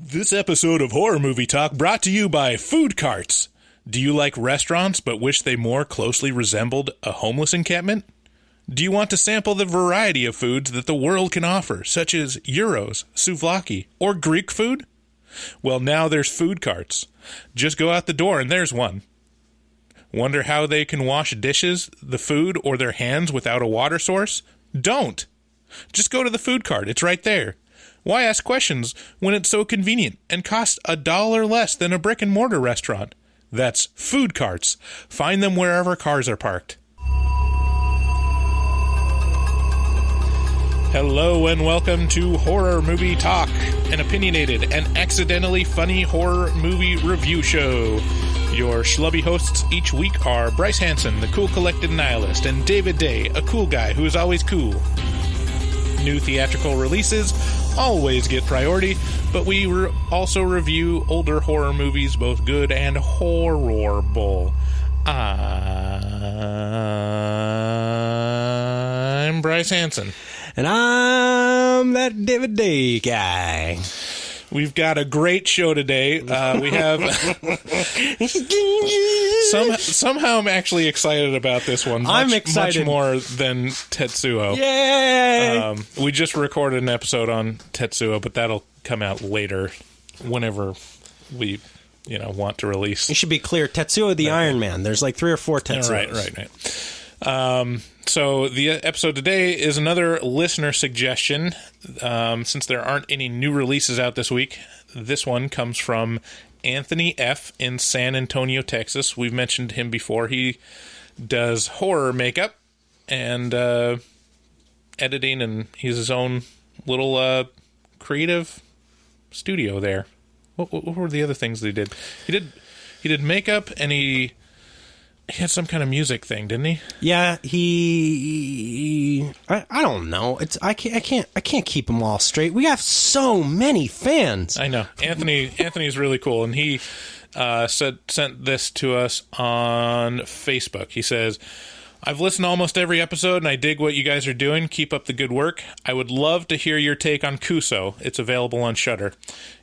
This episode of Horror Movie Talk brought to you by Food Carts. Do you like restaurants but wish they more closely resembled a homeless encampment? Do you want to sample the variety of foods that the world can offer, such as gyros, souvlaki, or Greek food? Well, now there's Food Carts. Just go out the door and there's one. Wonder how they can wash dishes, the food, or their hands without a water source? Don't! Just go to the food cart. It's right there. Why ask questions when it's so convenient and costs $1 less than a brick-and-mortar restaurant? That's Food Carts. Find them wherever cars are parked. Hello and welcome to Horror Movie Talk, an opinionated and accidentally funny horror movie review show. Your schlubby hosts each week are Bryce Hanson, the cool collected nihilist, and David Day, a cool guy who is always cool. New theatrical releases always get priority, but we also review older horror movies, both good and horrible. I'm Bryce Hanson. And I'm that David Day guy. We've got a great show today. We have... somehow I'm actually excited about this one. I'm excited. Much more than Tetsuo. Yay! We just recorded an episode on Tetsuo, but that'll come out later whenever we, want to release. You should be clear. Tetsuo the Iron Man. There's like 3 or 4 Tetsuos. Right. So the episode today is another listener suggestion. Since there aren't any new releases out this week, this one comes from Anthony F. in San Antonio, Texas. We've mentioned him before. He does horror makeup and editing, and he's his own little creative studio there. What were the other things that he did? He did makeup, and he had some kind of music thing, didn't he? Yeah, I don't know. I can't keep them all straight. We have so many fans. I know. Anthony's really cool, and he sent this to us on Facebook. He says, I've listened to almost every episode, and I dig what you guys are doing. Keep up the good work. I would love to hear your take on Kuso. It's available on Shudder.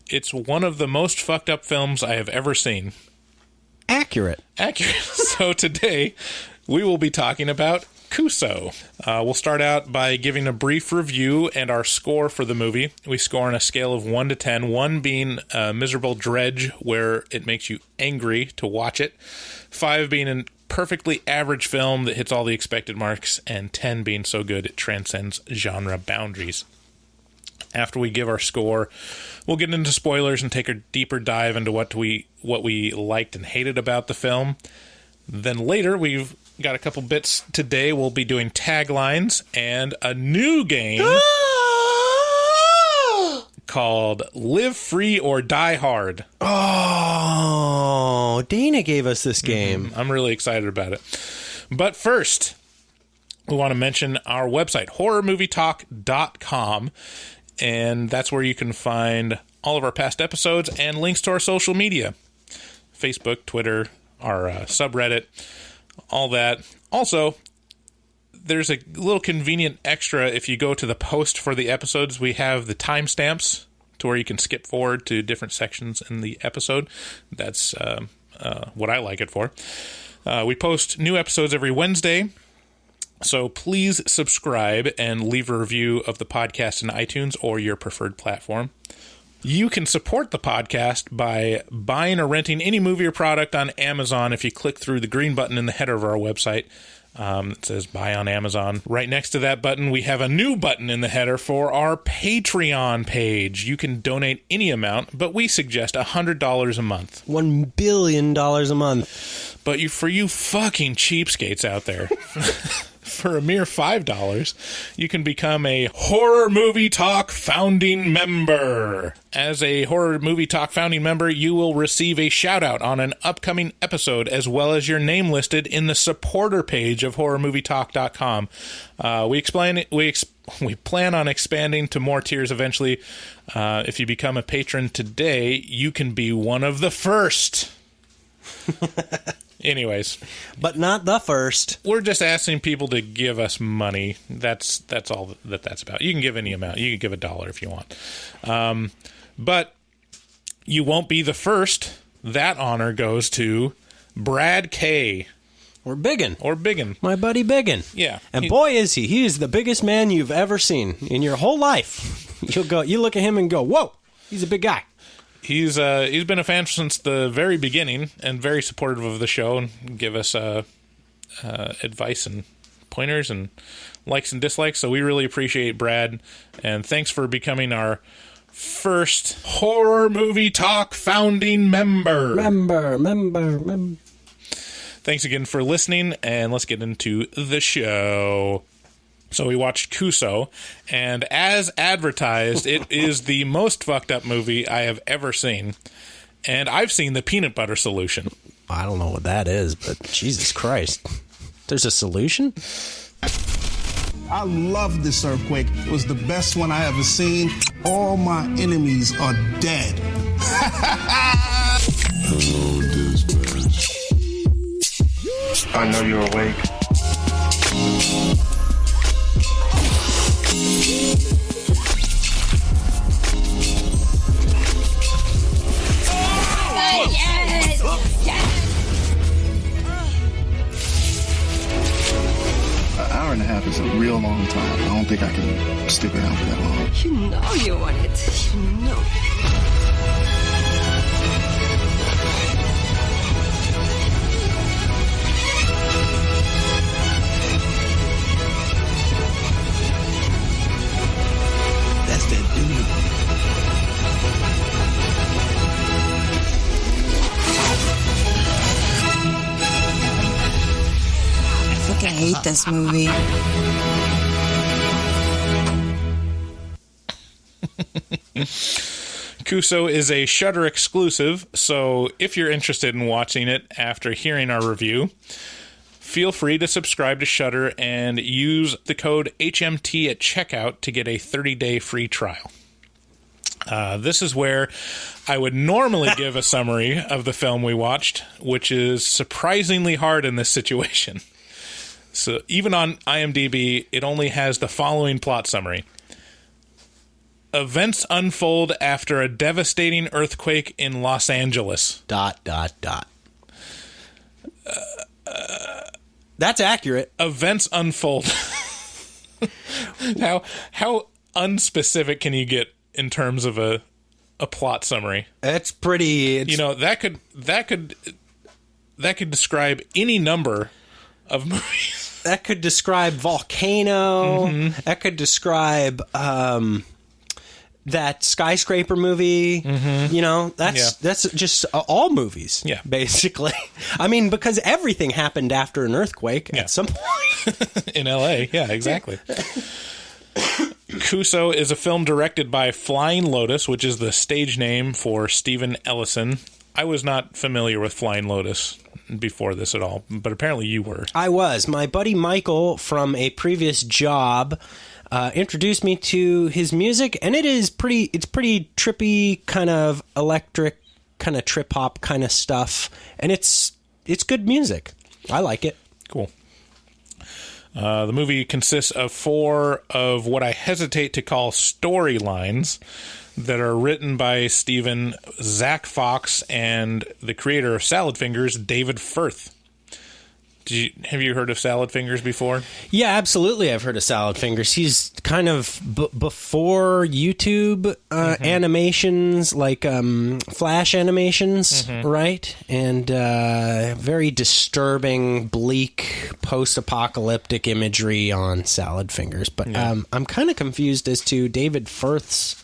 It's one of the most fucked up films I have ever seen. Accurate. So today, we will be talking about Kuso. We'll start out by giving a brief review and our score for the movie. We score on a scale of 1 to 10, 1 being a miserable dredge where it makes you angry to watch it, 5 being a perfectly average film that hits all the expected marks, and 10 being so good it transcends genre boundaries. After we give our score, we'll get into spoilers and take a deeper dive into what we liked and hated about the film. Then later, we've got a couple bits today. We'll be doing taglines and a new game called Live Free or Die Hard. Oh, Dana gave us this game. I'm really excited about it. But first, we want to mention our website, horrormovietalk.com. And that's where you can find all of our past episodes and links to our social media. Facebook, Twitter, our subreddit, all that. Also, there's a little convenient extra. If you go to the post for the episodes, we have the timestamps to where you can skip forward to different sections in the episode. That's what I like it for. We post new episodes every Wednesday. So please subscribe and leave a review of the podcast in iTunes or your preferred platform. You can support the podcast by buying or renting any movie or product on Amazon if you click through the green button in the header of our website. It says buy on Amazon. Right next to that button, we have a new button in the header for our Patreon page. You can donate any amount, but we suggest $100 a month. $1 billion a month. But for you fucking cheapskates out there... For a mere $5, you can become a Horror Movie Talk founding member. As a Horror Movie Talk founding member, you will receive a shout-out on an upcoming episode, as well as your name listed in the supporter page of horrormovietalk.com. We plan on expanding to more tiers eventually. If you become a patron today, you can be one of the first. Anyways. But not the first. We're just asking people to give us money. That's all that's about. You can give any amount. You can give $1 if you want. But you won't be the first. That honor goes to Brad K. Or Biggin. My buddy Biggin. Yeah. And boy, is he. He is the biggest man you've ever seen in your whole life. You look at him and go, whoa, he's a big guy. He's been a fan since the very beginning and very supportive of the show and give us advice and pointers and likes and dislikes. So we really appreciate Brad. And thanks for becoming our first Horror Movie Talk founding member. Thanks again for listening, and let's get into the show. So we watched Kuso, and as advertised, it is the most fucked up movie I have ever seen. And I've seen the peanut butter solution. I don't know what that is, but Jesus Christ. There's a solution? I love this earthquake. It was the best one I ever seen. All my enemies are dead. Hello, dispatch. I know you're awake. An hour and a half is a real long time. I don't think I can stick around for that long. You know you want it. You know. That's that dude. I fucking hate this movie. Kuso is a Shudder exclusive, so if you're interested in watching it after hearing our review, feel free to subscribe to Shudder and use the code HMT at checkout to get a 30-day free trial. This is where I would normally give a summary of the film we watched, which is surprisingly hard in this situation. So even on IMDb, it only has the following plot summary. Events unfold after a devastating earthquake in Los Angeles. ... That's accurate. Events unfold. How unspecific can you get in terms of a plot summary? It's pretty. That could describe any number of movies. That could describe Volcano. Mm-hmm. That could describe that skyscraper movie. Mm-hmm. That's just all movies. Yeah, basically. I mean, because everything happened after an earthquake at some point in L.A. Yeah, exactly. Kuso is a film directed by Flying Lotus, which is the stage name for Stephen Ellison. I was not familiar with Flying Lotus before this at all, but apparently you were. I was. My buddy Michael from a previous job introduced me to his music, and it's pretty trippy, kind of electric, kind of trip hop kind of stuff, and it's good music. I like it. Cool. The movie consists of 4 of what I hesitate to call storylines that are written by Zach Fox and the creator of Salad Fingers, David Firth. Have you heard of Salad Fingers before? Yeah, absolutely. I've heard of Salad Fingers. He's kind of before YouTube animations, like Flash animations, right? And very disturbing, bleak, post-apocalyptic imagery on Salad Fingers. But I'm kind of confused as to David Firth's...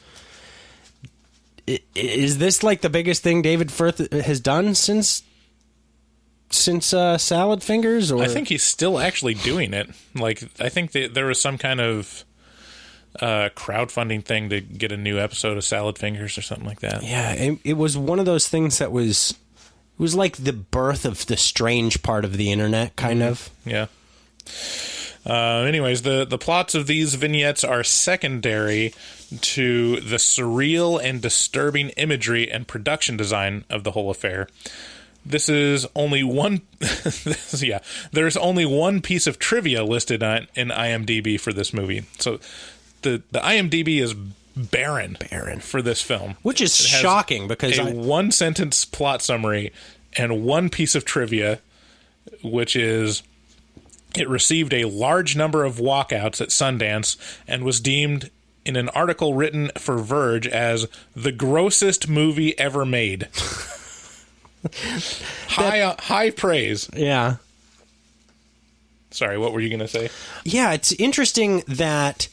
Is this like the biggest thing David Firth has done since Salad Fingers? Or? I think he's still actually doing it. Like, I think there was some kind of crowdfunding thing to get a new episode of Salad Fingers or something like that. Yeah, it was one of those things that was like the birth of the strange part of the internet, kind of. Yeah. Anyways, the plots of these vignettes are secondary to the surreal and disturbing imagery and production design of the whole affair. This is only one. There's only one piece of trivia listed in IMDb for this movie. So the IMDb is barren for this film. Which is shocking because a one-sentence plot summary and one piece of trivia, which is it received a large number of walkouts at Sundance and was deemed in an article written for Verge as the grossest movie ever made. High praise. Yeah. Sorry, what were you going to say? Yeah, it's interesting that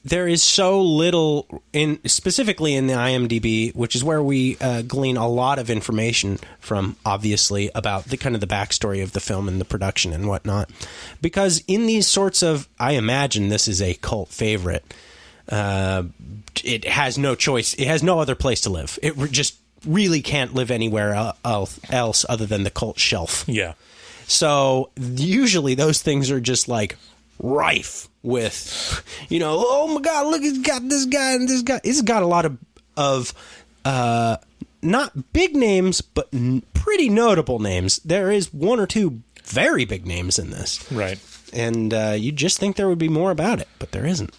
there is so little, specifically in the IMDb, which is where we glean a lot of information from, obviously, about the kind of the backstory of the film and the production and whatnot. Because in these sorts of, I imagine this is a cult favorite, it has no choice. It has no other place to live. It just really can't live anywhere else other than the cult shelf. Yeah. So usually those things are just like rife with, oh my God, look, it's got this guy and this guy. It's got a lot of not big names, but pretty notable names. There is one or two very big names in this. Right. And you'd just think there would be more about it, but there isn't.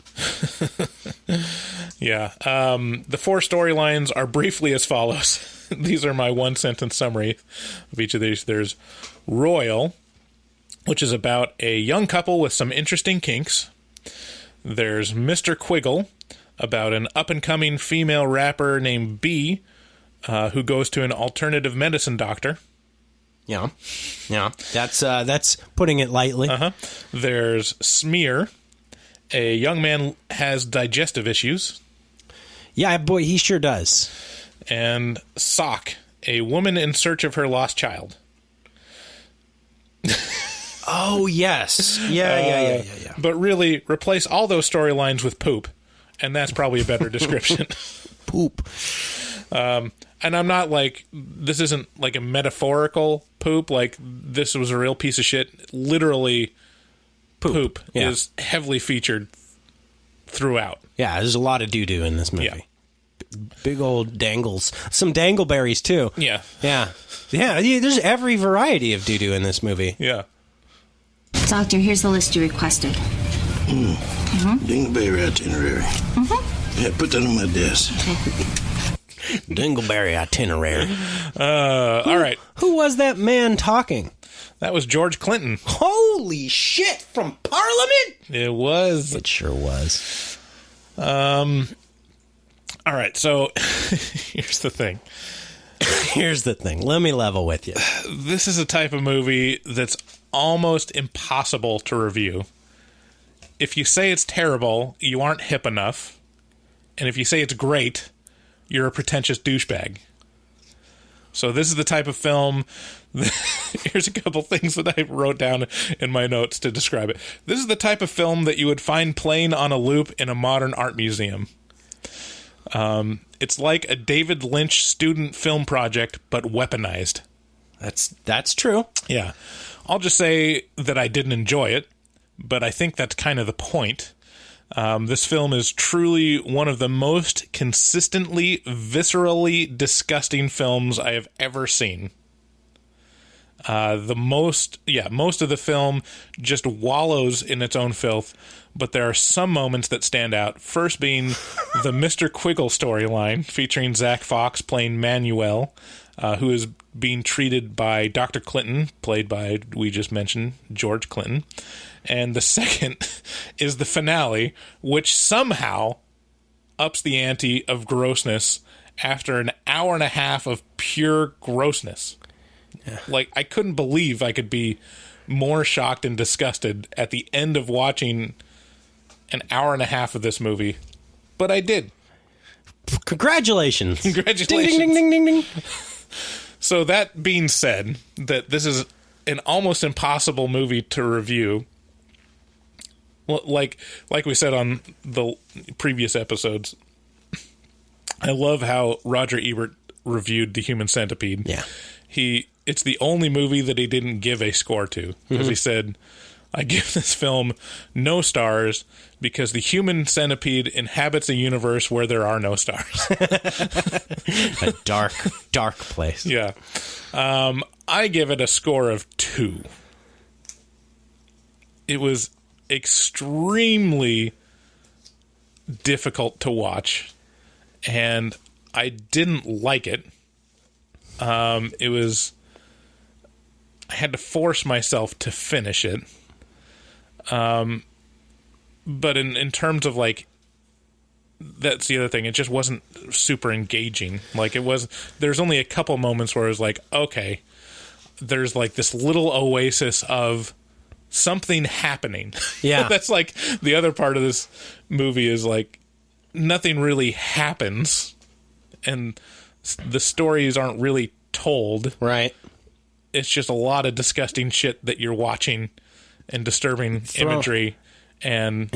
Yeah. The 4 storylines are briefly as follows. These are my one-sentence summary of each of these. There's Royal, which is about a young couple with some interesting kinks. There's Mr. Quiggle, about an up-and-coming female rapper named B, who goes to an alternative medicine doctor. Yeah. That's putting it lightly. There's Smear, a young man has digestive issues. Yeah, boy, he sure does. And Sock, a woman in search of her lost child. Oh, yes. Yeah. But really, replace all those storylines with poop, and that's probably a better description. Poop. And I'm not like, this isn't like a metaphorical poop, like this was a real piece of shit. Literally, poop is heavily featured throughout. Yeah, there's a lot of doo-doo in this movie. Yeah. Big old dangles. Some dangleberries, too. Yeah. Yeah, there's every variety of doo-doo in this movie. Yeah. Doctor, here's the list you requested. Dingleberry itinerary. Yeah, put that on my desk. Dingleberry itinerary. All right. Who was that man talking? That was George Clinton. Holy shit! From Parliament? It was. It sure was. All right, so here's the thing. Let me level with you. This is a type of movie that's almost impossible to review. If you say it's terrible, you aren't hip enough. And if you say it's great, you're a pretentious douchebag. So this is the type of film... Here's a couple things that I wrote down in my notes to describe it. This is the type of film that you would find playing on a loop in a modern art museum. It's like a David Lynch student film project, but weaponized. That's true. Yeah. I'll just say that I didn't enjoy it, but I think that's kind of the point. This film is truly one of the most consistently, viscerally disgusting films I have ever seen. Most of the film just wallows in its own filth, but there are some moments that stand out. First being the Mr. Quiggle storyline, featuring Zach Fox playing Manuel, who is being treated by Dr. Clinton, played by, we just mentioned, George Clinton. And the second is the finale, which somehow ups the ante of grossness after an hour and a half of pure grossness. Yeah. Like, I couldn't believe I could be more shocked and disgusted at the end of watching an hour and a half of this movie. But I did. Congratulations. Congratulations. Ding, ding, ding, ding, ding. So that being said, that this is an almost impossible movie to review. Well, like we said on the previous episodes, I love how Roger Ebert reviewed The Human Centipede. Yeah. It's the only movie that he didn't give a score to, because he said, I give this film no stars because the human centipede inhabits a universe where there are no stars. A dark, dark place. Yeah. I give it a score of 2. It was extremely difficult to watch. and I didn't like it. I had to force myself to finish it. But in terms of like, that's the other thing. It just wasn't super engaging. Like there's only a couple moments where it was like, okay, there's like this little oasis of something happening. Yeah. That's like the other part of this movie is like nothing really happens and the stories aren't really told. Right. It's just a lot of disgusting shit that you're watching and disturbing imagery and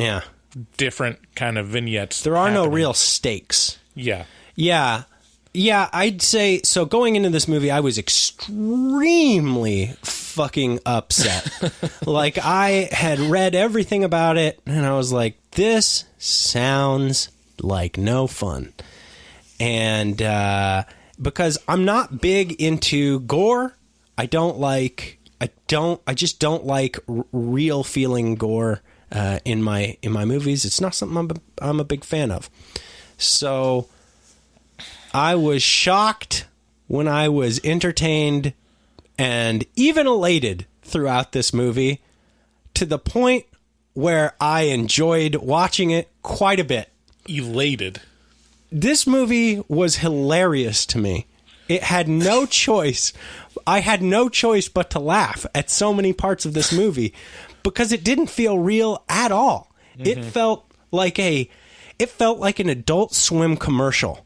different kind of vignettes. There are no real stakes. Yeah. Yeah. Yeah, I'd say, so going into this movie, I was extremely fucking upset. Like, I had read everything about it, and I was like, this sounds like no fun. And because I'm not big into gore, I just don't like real feeling gore in my movies. It's not something I'm a big fan of. So I was shocked when I was entertained and even elated throughout this movie, to the point where I enjoyed watching it quite a bit. Elated. This movie was hilarious to me. It had no choice. I had no choice but to laugh at so many parts of this movie because it didn't feel real at all. Mm-hmm. It felt like an Adult Swim commercial.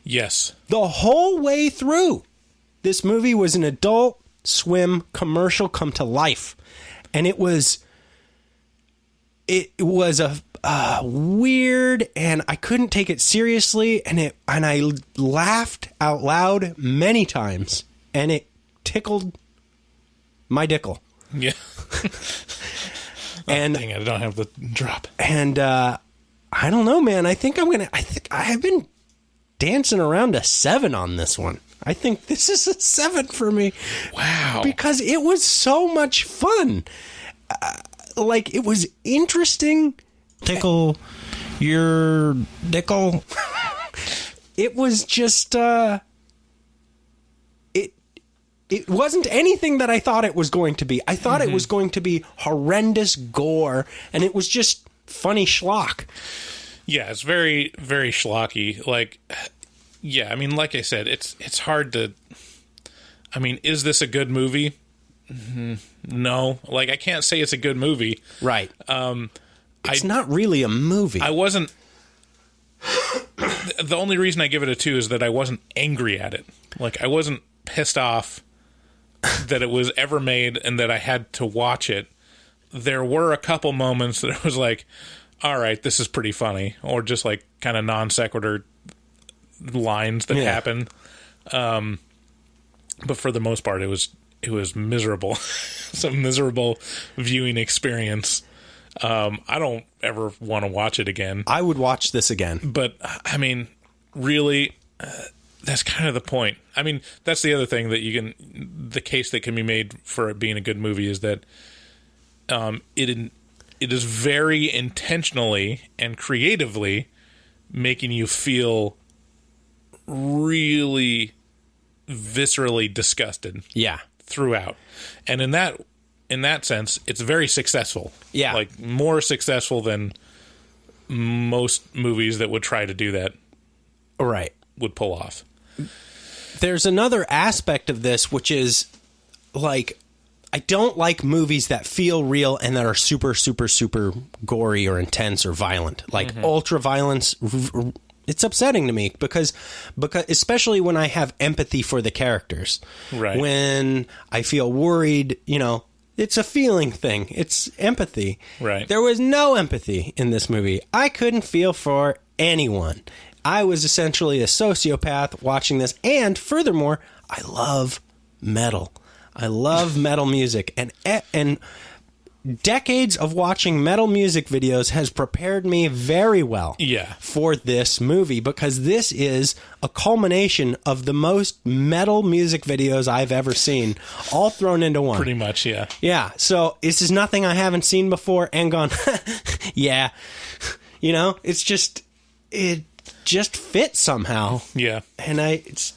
Yes. The whole way through, this movie was an Adult Swim commercial come to life. And it was a weird, and I couldn't take it seriously, and I laughed out loud many times, and it tickled my dickle. Yeah. And dang it, I don't have the drop. And I don't know, man. I think I have been dancing around a 7 on this one. I think this is a 7 for me. Wow. Because it was so much fun. Like, it was interesting. Tickle your dickle. It was just it wasn't anything that I thought it was going to be. I thought it was going to be horrendous gore, and it was just funny schlock. Yeah, it's very, very schlocky. Like, yeah, I mean, like I said, it's hard to. I mean, is this a good movie? No, like I can't say it's a good movie. Right. It's not really a movie. I wasn't. The only reason I give it a 2 is that I wasn't angry at it. Like, I wasn't pissed off that it was ever made and that I had to watch it. There were a couple moments that I was like, all right, this is pretty funny, or just like kind of non sequitur lines that happen. But for the most part, it was miserable. It's a miserable viewing experience. I don't ever want to watch it again. I would watch this again. But, I mean, really, that's kind of the point. I mean, that's the other thing that the case that can be made for it being a good movie is that it is very intentionally and creatively making you feel really viscerally disgusted. Yeah. Throughout. And in that sense, it's very successful. Yeah. Like, more successful than most movies that would try to do that. Right. Would pull off. There's another aspect of this, which is, like, I don't like movies that feel real and that are super, super, super gory or intense or violent. Like, ultra violence, it's upsetting to me because especially when I have empathy for the characters. Right. When I feel worried, it's a feeling thing. It's empathy. Right. There was no empathy in this movie. I couldn't feel for anyone. I was essentially a sociopath watching this. And furthermore, I love metal. I love metal music. And decades of watching metal music videos has prepared me very well for this movie, because this is a culmination of the most metal music videos I've ever seen, all thrown into one. Pretty much, yeah. Yeah, so this is nothing I haven't seen before and gone, yeah. It's just just fit somehow. Yeah. And it's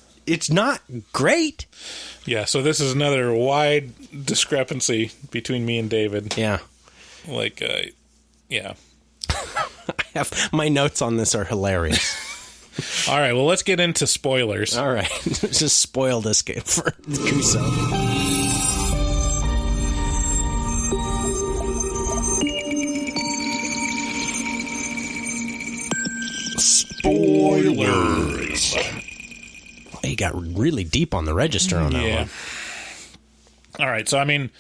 not great. Yeah, so this is another wide discrepancy between me and David. Yeah. Like, yeah. My notes on this are hilarious. All right, well, let's get into spoilers. All right. Just spoil this game for Kuso. Spoilers. He got really deep on the register on that one. All right, so I mean,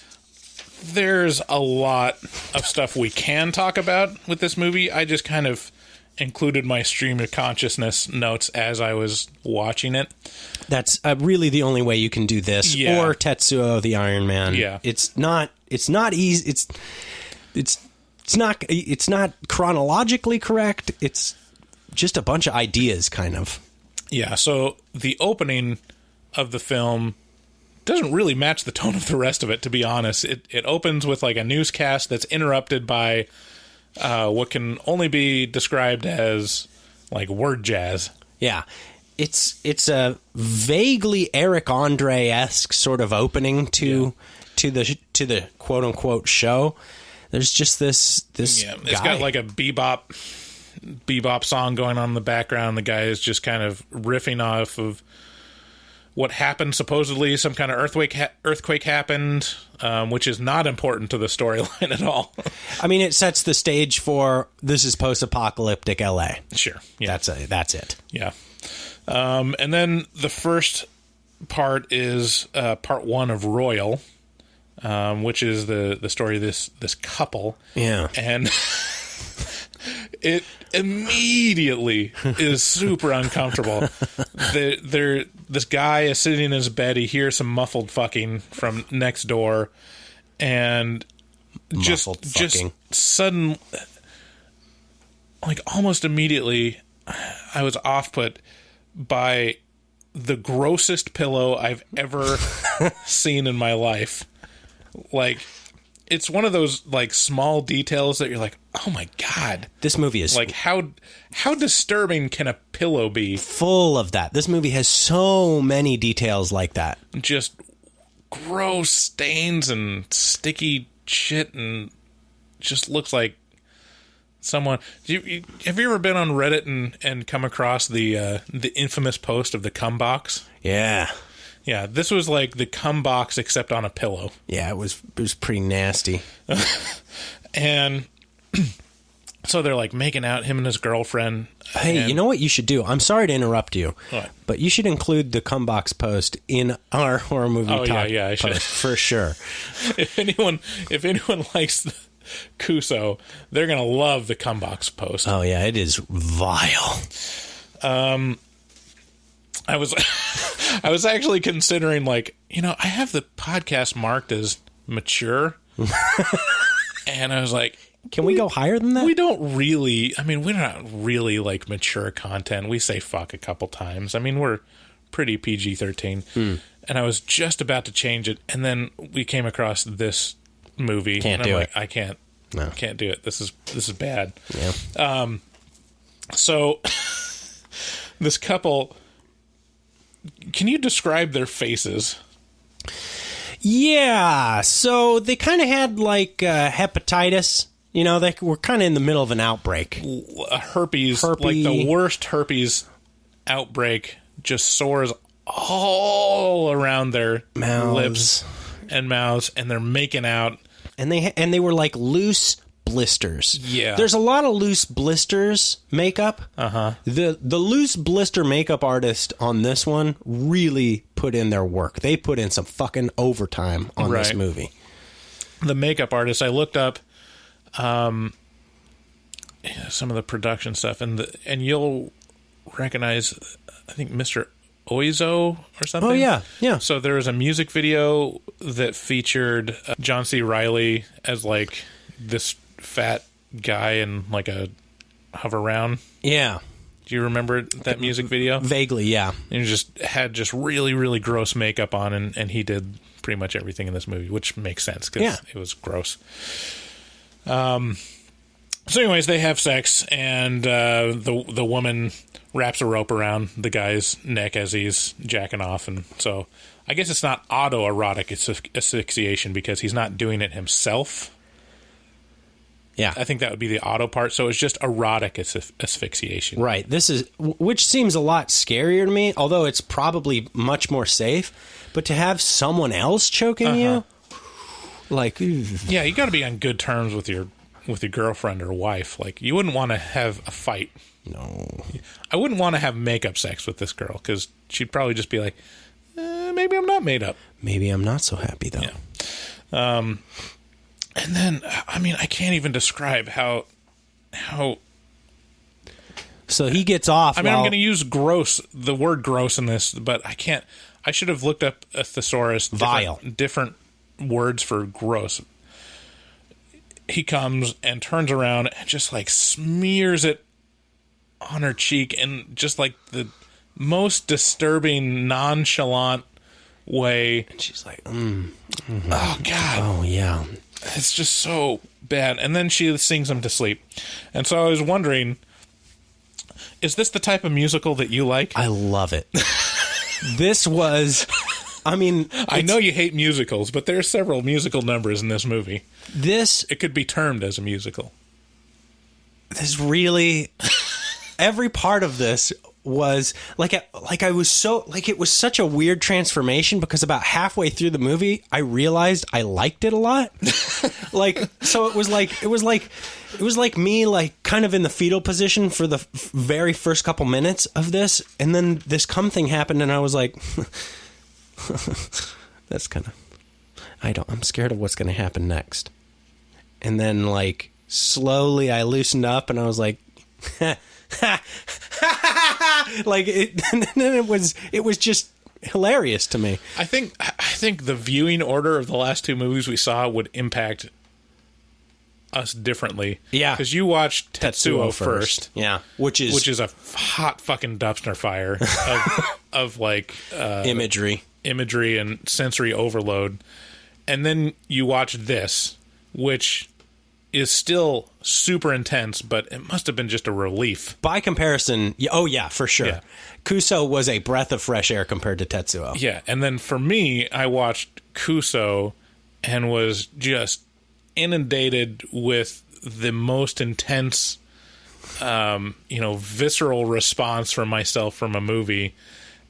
there's a lot of stuff we can talk about with this movie. I just kind of included my stream of consciousness notes as I was watching it. That's really the only way you can do this, or Tetsuo the Iron Man. Yeah, it's not easy. It's not chronologically correct. It's just a bunch of ideas, kind of. Yeah, so the opening of the film doesn't really match the tone of the rest of it, to be honest. It opens with like a newscast that's interrupted by what can only be described as like word jazz. Yeah. It's a vaguely Eric Andre-esque sort of opening to the quote unquote show. There's just this guy. It's got like a bebop song going on in the background. The guy is just kind of riffing off of what happened. Supposedly some kind of earthquake happened, which is not important to the storyline at all. I mean, it sets the stage for this is post-apocalyptic LA. Sure. Yeah. That's it. Yeah. And then the first part is part one of Royal, which is the story of this couple. Yeah. And it immediately is super uncomfortable. This guy is sitting in his bed. He hears some muffled fucking from next door, and just sudden, like almost immediately, I was off-put by the grossest pillow I've ever seen in my life. Like, it's one of those like small details that you're like, oh my god, this movie is like how disturbing can a pillow be? Full of that. This movie has so many details like that. Just gross stains and sticky shit, and just looks like someone. Have you ever been on Reddit and come across the infamous post of the cum box? Yeah. Yeah, this was like the cum box except on a pillow. Yeah, it was pretty nasty. And so they're like making out, him and his girlfriend. Hey, you know what you should do? I'm sorry to interrupt you, what? But you should include the cum box post in our horror movie talk. Yeah, I should for sure. If anyone likes Kuso, they're gonna love the cum box post. Oh yeah, it is vile. I was actually considering, like, I have the podcast marked as mature, and I was like, can we go higher than that? We don't really. I mean, we're not really like mature content. We say fuck a couple times. I mean, we're pretty PG-13. And I was just about to change it, and then we came across this movie. Can't do it. I can't. No, can't do it. This is bad. Yeah. So this couple. Can you describe their faces? Yeah, so they kind of had like hepatitis. They were kind of in the middle of an outbreak. Herpes, like the worst herpes outbreak, just sores all around their lips and mouths, and they're making out. And they were like loose blisters. Yeah. There's a lot of loose blisters makeup. Uh-huh. The loose blister makeup artist on this one really put in their work. They put in some fucking overtime on this movie. The makeup artist, I looked up some of the production stuff, and you'll recognize, I think, Mr. Oizo or something. Oh, yeah. So there was a music video that featured John C. Reilly as like this fat guy in like a hover round. Yeah. Do you remember that music video? Vaguely, yeah. And he just had really, really gross makeup on, and he did pretty much everything in this movie, which makes sense because it was gross. So anyways, they have sex, and the woman wraps a rope around the guy's neck as he's jacking off. And so I guess it's not autoerotic asphyxiation because he's not doing it himself. Yeah. I think that would be the auto part. So it's just erotic asphyxiation. Right. Which seems a lot scarier to me, although it's probably much more safe. But to have someone else choking you, like, ooh. Yeah, you got to be on good terms with your girlfriend or wife. Like, you wouldn't want to have a fight. No. I wouldn't want to have makeup sex with this girl because she'd probably just be like, maybe I'm not made up. Maybe I'm not so happy, though. Yeah. And then, I mean, I can't even describe how. So he gets off. I mean, I'm going to use the word gross in this, but I can't. I should have looked up a thesaurus. Vile. Different words for gross. He comes and turns around and just like smears it on her cheek in just like the most disturbing, nonchalant way. And she's like, oh, God. Oh, yeah. It's just so bad. And then she sings him to sleep. And so I was wondering, is this the type of musical that you like? I love it. This was, I mean... I know you hate musicals, but there are several musical numbers in this movie. It could be termed as a musical. This really... Every part of this was it was such a weird transformation because about halfway through the movie I realized I liked it a lot. So it was like me like kind of in the fetal position for the very first couple minutes of this, and then this cum thing happened and I was like that's kind of I'm scared of what's going to happen next. And then like slowly I loosened up and I was like like it was just hilarious to me. I think the viewing order of the last two movies we saw would impact us differently. Yeah, because you watched Tetsuo first. Yeah, which is a hot fucking dumpster fire of like imagery and sensory overload, and then you watched this, which is still super intense, but it must have been just a relief. By comparison, oh yeah, for sure. Yeah. Kuso was a breath of fresh air compared to Tetsuo. Yeah, and then for me, I watched Kuso and was just inundated with the most intense, visceral response from myself from a movie.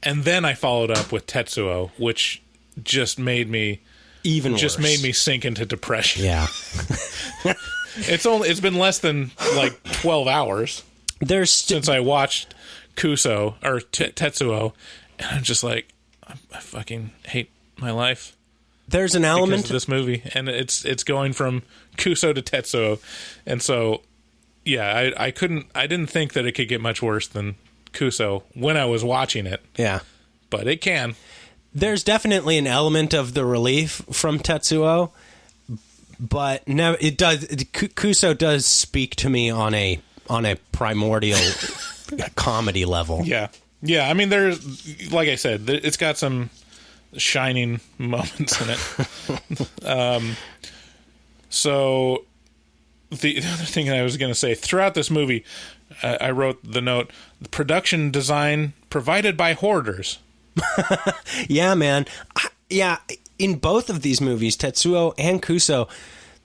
And then I followed up with Tetsuo, which just made me... Even worse. Made me sink into depression. Yeah. It's been less than like 12 hours since I watched Kuso or Tetsuo, and I'm just like, I fucking hate my life. There's an element because of this movie, and it's going from Kuso to Tetsuo, and so yeah, I didn't think that it could get much worse than Kuso when I was watching it. Yeah, but it can. There's definitely an element of the relief from Tetsuo, but no, it does. Kuso does speak to me on a primordial comedy level. Yeah. I mean, there's, like I said, it's got some shining moments in it. So the other thing I was going to say, throughout this movie, I wrote the note: the production design provided by hoarders. Yeah, man. In both of these movies, Tetsuo and Kuso,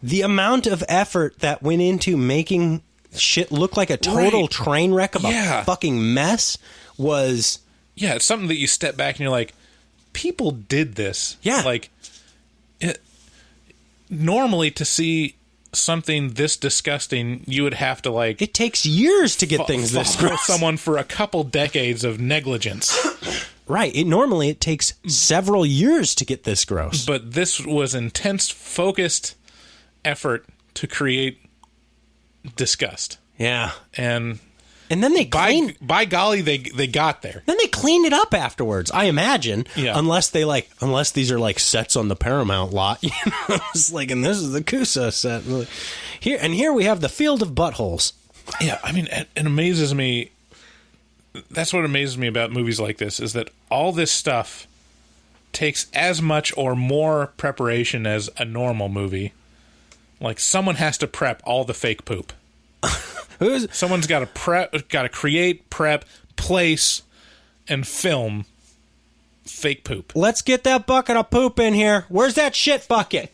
the amount of effort that went into making shit look like a total train wreck of a fucking mess was... Yeah, it's something that you step back and you're like, people did this. Yeah. Like, normally to see something this disgusting, you would have to like... It takes years to get things this gross. Someone for a couple decades of negligence. Right. It takes several years to get this gross. But this was intense, focused effort to create disgust. Yeah. And then they by golly, they got there. Then they cleaned it up afterwards, I imagine. Yeah. Unless these are like sets on the Paramount lot. You know, it's like, and this is the Kuso set. Here we have the Field of Buttholes. Yeah, I mean, it amazes me. That's what amazes me about movies like this, is that all this stuff takes as much or more preparation as a normal movie. Like, someone has to prep all the fake poop. Someone's got to create, prep, place, and film fake poop. Let's get that bucket of poop in here. Where's that shit bucket?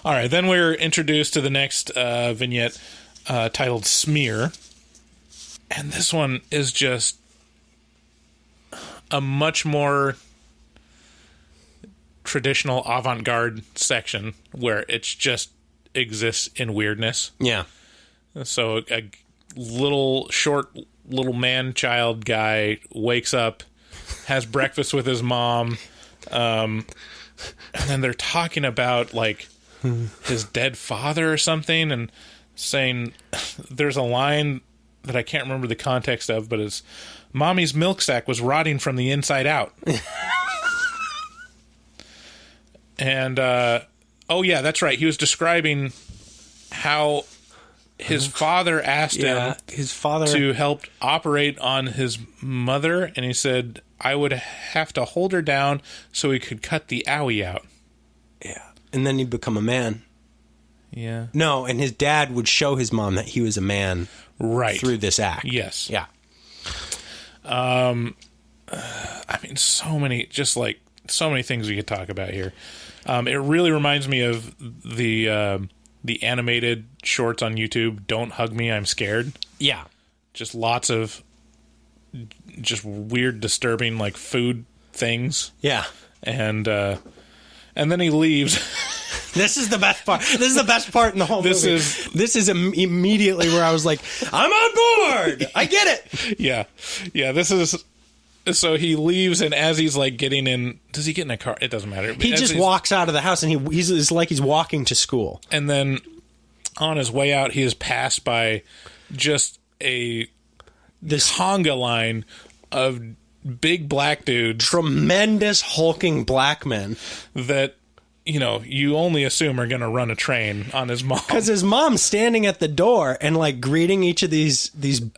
All right, then we're introduced to the next vignette titled Smear. And this one is just a much more traditional avant-garde section where it just exists in weirdness. Yeah. So a little man-child guy wakes up, has breakfast with his mom, and then they're talking about, like, his dead father or something, and saying there's a line that I can't remember the context of, but it's, Mommy's milk sack was rotting from the inside out. And, oh yeah, that's right. He was describing how his father asked him to help operate on his mother, and he said, I would have to hold her down so he could cut the owie out. Yeah. And then he'd become a man. Yeah. No, and his dad would show his mom that he was a man through this act. Yes. Yeah. I mean, so many things we could talk about here. It really reminds me of the animated shorts on YouTube, Don't Hug Me, I'm Scared. Yeah. Just lots of just weird, disturbing, like, food things. Yeah. And then he leaves. This is the best part. This is the best part in the whole movie. This is immediately where I was like, I'm on board. I get it. Yeah. Yeah, this is... So he leaves, and as he's, like, getting in... Does he get in a car? It doesn't matter. He just walks out of the house, and he's like he's walking to school. And then on his way out, he is passed by just this conga line of big black dudes. Tremendous hulking black men. That... you only assume are going to run a train on his mom. Because his mom's standing at the door and, like, greeting each of these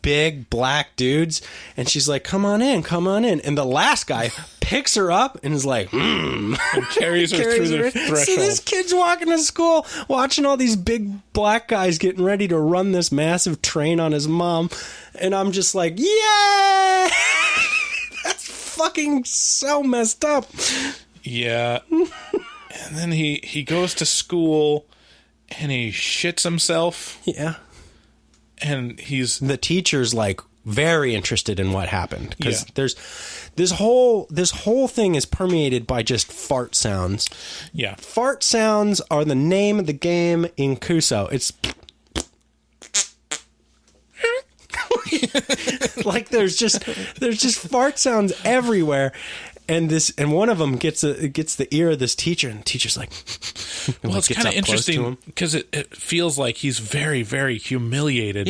big black dudes. And she's like, come on in, come on in. And the last guy picks her up and is like, And carries her through the threshold. So this kid's walking to school, watching all these big black guys getting ready to run this massive train on his mom. And I'm just like, yeah! That's fucking so messed up. Yeah. And then he goes to school and he shits himself. Yeah. And the teacher's like very interested in what happened because there's this whole thing is permeated by just fart sounds. Yeah. Fart sounds are the name of the game in Kuso. It's like there's just fart sounds everywhere. And one of them gets the ear of this teacher, and the teacher's like, well, it's kind of interesting because it feels like he's very, very humiliated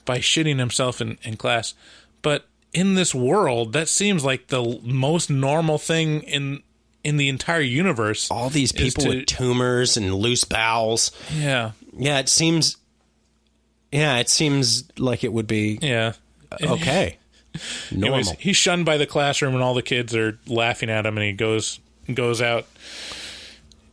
by shitting himself in class. But in this world, that seems like the most normal thing in the entire universe. All these people with tumors and loose bowels. Yeah. Yeah, it seems like it would be okay. Normal. Anyways, he's shunned by the classroom, and all the kids are laughing at him, and he goes out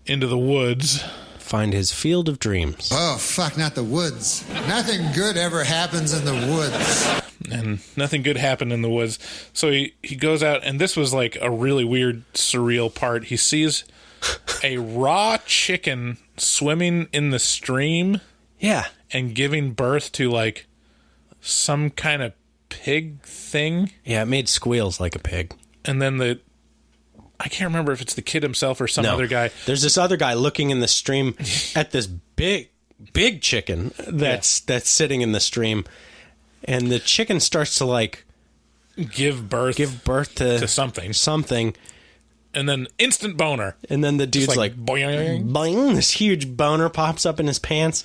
into the woods. Find his field of dreams. Oh, fuck, not the woods. Nothing good ever happens in the woods. And nothing good happened in the woods. So he goes out, and this was like a really weird, surreal part. He sees a raw chicken swimming in the stream. Yeah. And giving birth to, like, some kind of pig thing. Yeah, it made squeals like a pig. And then I can't remember if it's the kid himself or some other guy. There's this other guy looking in the stream at this big chicken that's sitting in the stream, and the chicken starts to like give birth to something, and then instant boner. And then the dude's like boing, boing, this huge boner pops up in his pants.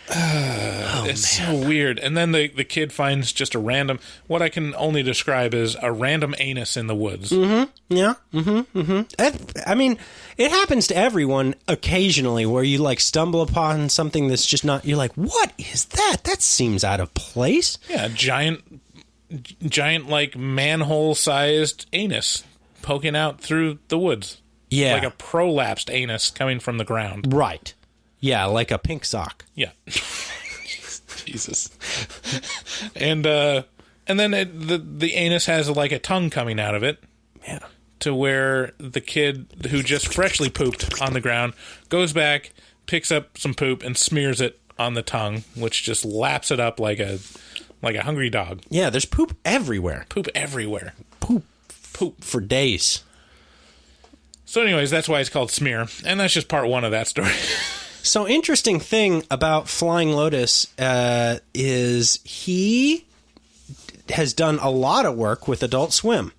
It's so weird. And then the kid finds just a random, what I can only describe as a random anus in the woods. Mm-hmm. Yeah. Mm-hmm. Mm-hmm. I mean, it happens to everyone occasionally where you like stumble upon something that's just not, you're like, what is that? That seems out of place. Yeah, giant like manhole-sized anus poking out through the woods. Yeah. Like a prolapsed anus coming from the ground. Right. Yeah, like a pink sock. Yeah. Jesus. And then the anus has like a tongue coming out of it. Yeah. To where the kid who just freshly pooped on the ground goes back, picks up some poop, and smears it on the tongue, which just laps it up like a hungry dog. Yeah, there's poop everywhere. Poop everywhere. Poop for days. So anyways, that's why it's called Smear, and that's just part one of that story. So interesting thing about Flying Lotus is he has done a lot of work with Adult Swim.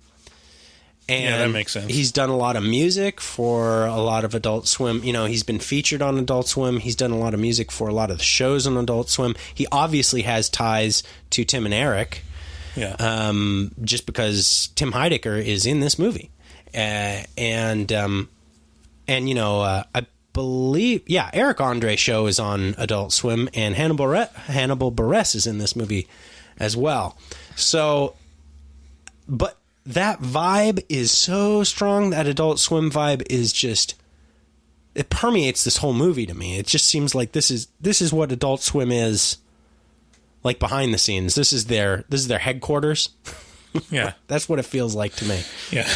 And yeah, that makes sense. He's done a lot of music for a lot of Adult Swim. You know, he's been featured on Adult Swim. He's done a lot of music for a lot of the shows on Adult Swim. He obviously has ties to Tim and Eric. Yeah. Just because Tim Heidecker is in this movie. I believe, Eric Andre show is on Adult Swim, and Hannibal Buress is in this movie as well. So, but that vibe is so strong. That Adult Swim vibe is just, it permeates this whole movie to me. It just seems like this is what Adult Swim is like behind the scenes. This is their headquarters. Yeah. That's what it feels like to me. Yeah.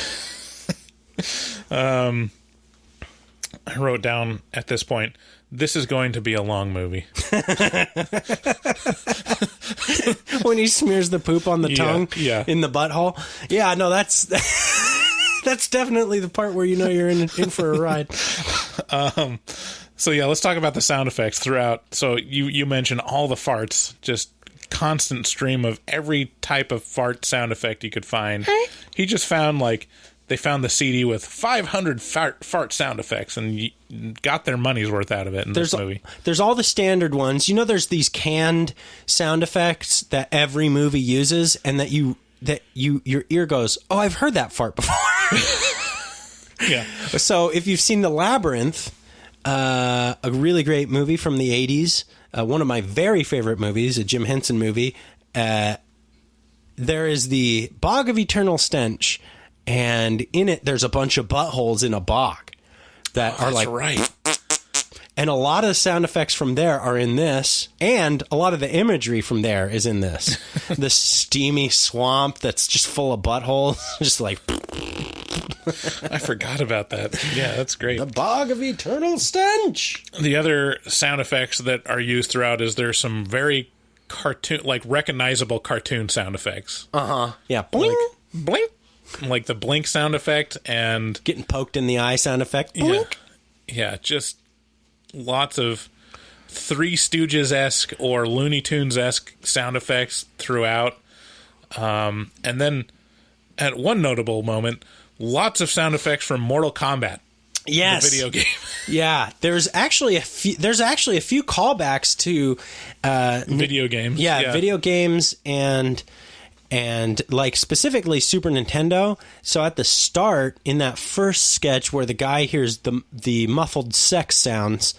I wrote down at this point, this is going to be a long movie. When he smears the poop on the tongue in the butthole. Yeah, no, that's that's definitely the part where you know you're in for a ride. So yeah, let's talk about the sound effects throughout. So you mentioned all the farts, just constant stream of every type of fart sound effect you could find. He just found they found the CD with 500 fart sound effects and got their money's worth out of it in this movie. There's all the standard ones. You know, there's these canned sound effects that every movie uses, and that your ear goes, "Oh, I've heard that fart before." Yeah. So if you've seen The Labyrinth, a really great movie from the 80s, one of my very favorite movies, a Jim Henson movie, there is the Bog of Eternal Stench. And in it, there's a bunch of buttholes in a bog that are like, right. And a lot of the sound effects from there are in this, and a lot of the imagery from there is in this. The steamy swamp that's just full of buttholes, just like. I forgot about that. Yeah, that's great. The Bog of Eternal Stench. The other sound effects that are used throughout is there's some very recognizable cartoon sound effects. Yeah, blink, blink. Like the blink sound effect and getting poked in the eye sound effect. Blink. Yeah, just lots of Three Stooges-esque or Looney Tunes-esque sound effects throughout. And then at one notable moment, lots of sound effects from Mortal Kombat. Yes. The video game. Yeah, there's actually a few callbacks to video games. Yeah, video games and like specifically Super Nintendo. So at the start, in that first sketch where the guy hears the muffled sex sounds,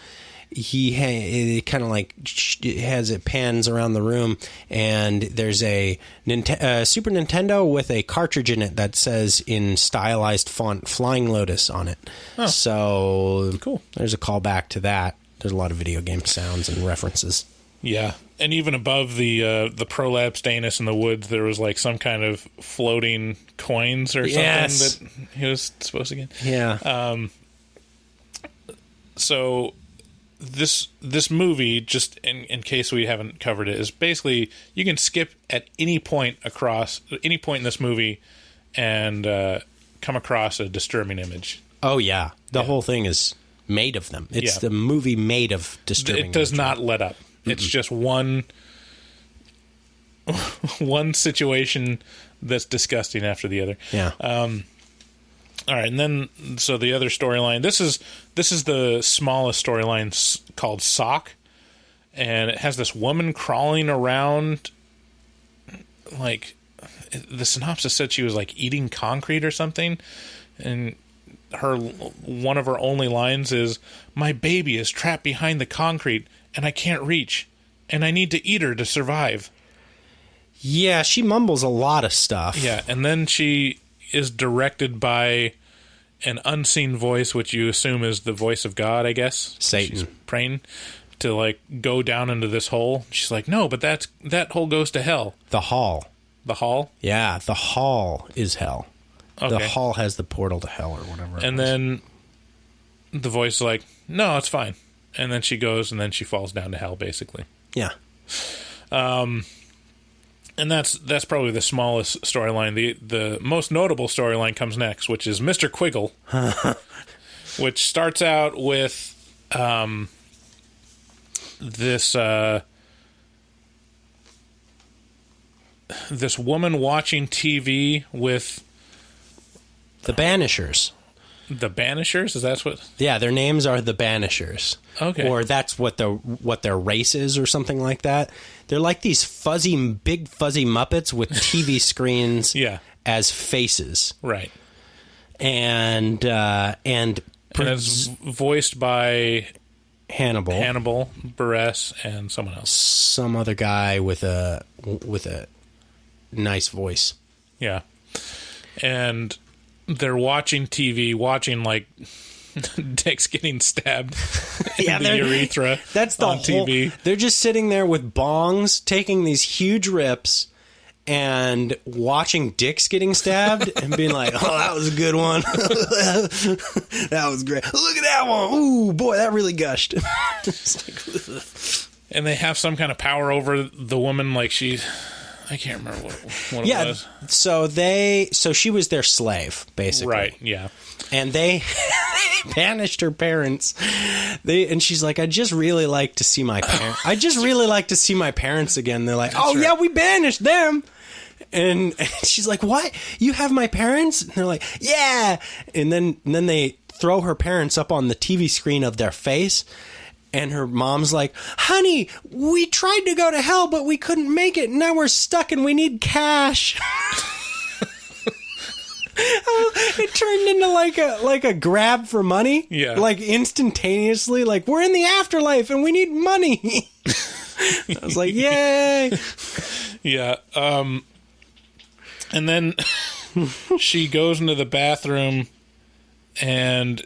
he kind of like has it pans around the room, and there's a Super Nintendo with a cartridge in it that says in stylized font Flying Lotus on it. Oh. So cool. There's a callback to that. There's a lot of video game sounds and references. Yeah, and even above the prolapsed anus in the woods, there was like some kind of floating coins or something that he was supposed to get. Yeah. So this movie, just in case we haven't covered it, is basically you can skip at any point in this movie and come across a disturbing image. Oh yeah, the whole thing is made of them. It's the movie made of disturbing. It does not let up. It's just one situation that's disgusting after the other. Yeah. All right, and then so the other storyline. This is the smallest storyline called Sock, and it has this woman crawling around. Like the synopsis said, she was like eating concrete or something, and one of her only lines is, "My baby is trapped behind the concrete, and I can't reach, and I need to eat her to survive." Yeah, she mumbles a lot of stuff. Yeah, and then she is directed by an unseen voice, which you assume is the voice of God, I guess. Satan. She's praying. to like go down into this hole. She's like, no, but that hole goes to hell. The hall. The hall? Yeah, the hall is hell. Okay. The hall has the portal to hell or whatever. And then the voice is like, no, it's fine. And then she goes and then she falls down to hell, basically. Yeah. And that's probably the smallest storyline. The most notable storyline comes next, which is Mr. Quiggle, which starts out with this woman watching TV with the Banishers. The Banishers? Is that what? Yeah, their names are the Banishers. Okay. Or that's what their race is or something like that. They're like these big fuzzy Muppets with TV screens as faces. Right. And it's voiced by Hannibal Buress, and someone else. Some other guy with a nice voice. Yeah. And they're watching TV, like dicks getting stabbed in the urethra. That's the on whole, TV. They're just sitting there with bongs, taking these huge rips, and watching dicks getting stabbed, and being like, "Oh, that was a good one. That was great. Look at that one. Ooh, boy, that really gushed." And they have some kind of power over the woman, like she's. I can't remember what it was. So she was their slave, basically. Right, yeah. And they banished her parents. And she's like, I just really like to see my parents again. They're like, That's right. Yeah, we banished them. And she's like, what? You have my parents? And they're like, yeah. And then they throw her parents up on the TV screen of their face. And her mom's like, honey, we tried to go to hell, but we couldn't make it. Now we're stuck and we need cash. It turned into like a grab for money. Yeah. Like instantaneously. Like, we're in the afterlife and we need money. I was like, yay. Yeah. And then she goes into the bathroom and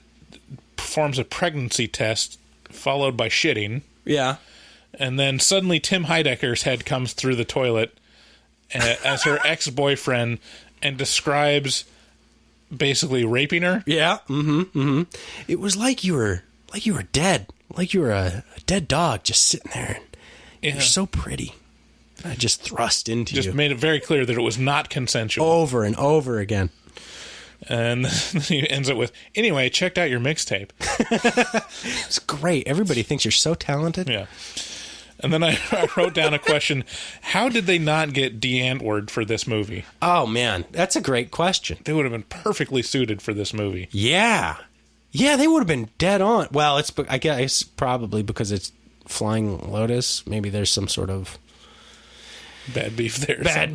performs a pregnancy test, followed by shitting. Yeah. And then suddenly Tim Heidecker's head comes through the toilet as her ex-boyfriend and describes basically raping her. Yeah. Mm-hmm. Mm-hmm. It was like you were dead. Like you were a dead dog just sitting there. You're so pretty. I just thrust into you. Just made it very clear that it was not consensual. Over and over again. And he ends it with, anyway, checked out your mixtape. It's great. Everybody thinks you're so talented. Yeah. And then I wrote down a question. How did they not get Antwoord for this movie? Oh, man. That's a great question. They would have been perfectly suited for this movie. Yeah. Yeah, they would have been dead on. Well, I guess probably because it's Flying Lotus. Maybe there's some sort of... Bad beef there. I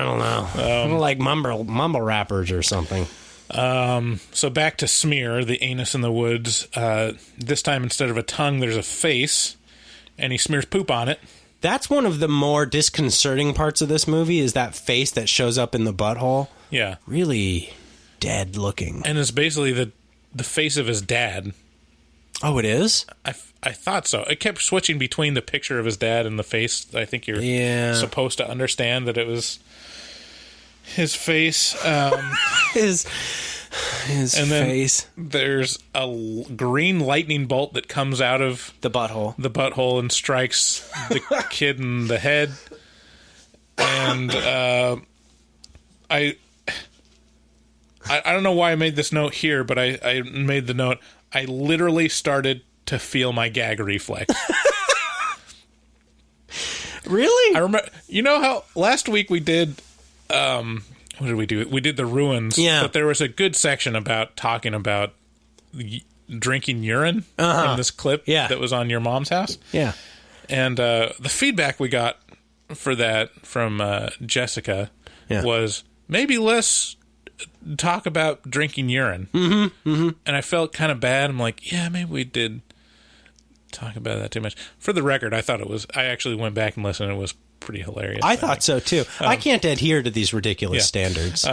don't know. Like mumble rappers or something. So back to Smear, the anus in the woods. This time, instead of a tongue, there's a face, and he smears poop on it. That's one of the more disconcerting parts of this movie, is that face that shows up in the butthole. Yeah. Really dead looking. And it's basically the face of his dad. Oh, it is? I thought so. It kept switching between the picture of his dad and the face. I think you're supposed to understand that it was his face. His and face. Then there's a green lightning bolt that comes out of the butthole and strikes the kid in the head. And I don't know why I made this note here, but I made the note. I literally started to feel my gag reflex. Really? I remember. You know how last week we did. What did we do? We did the ruins. Yeah. But there was a good section about talking about drinking urine from this clip that was on your mom's house. Yeah. And the feedback we got for that from Jessica was maybe less talk about drinking urine. Mm-hmm. Mm-hmm. And I felt kind of bad. I'm like, yeah, maybe we did talk about that too much. For the record, I thought it was. I actually went back and listened. And it was pretty hilarious. I thought so too. I can't adhere to these ridiculous standards.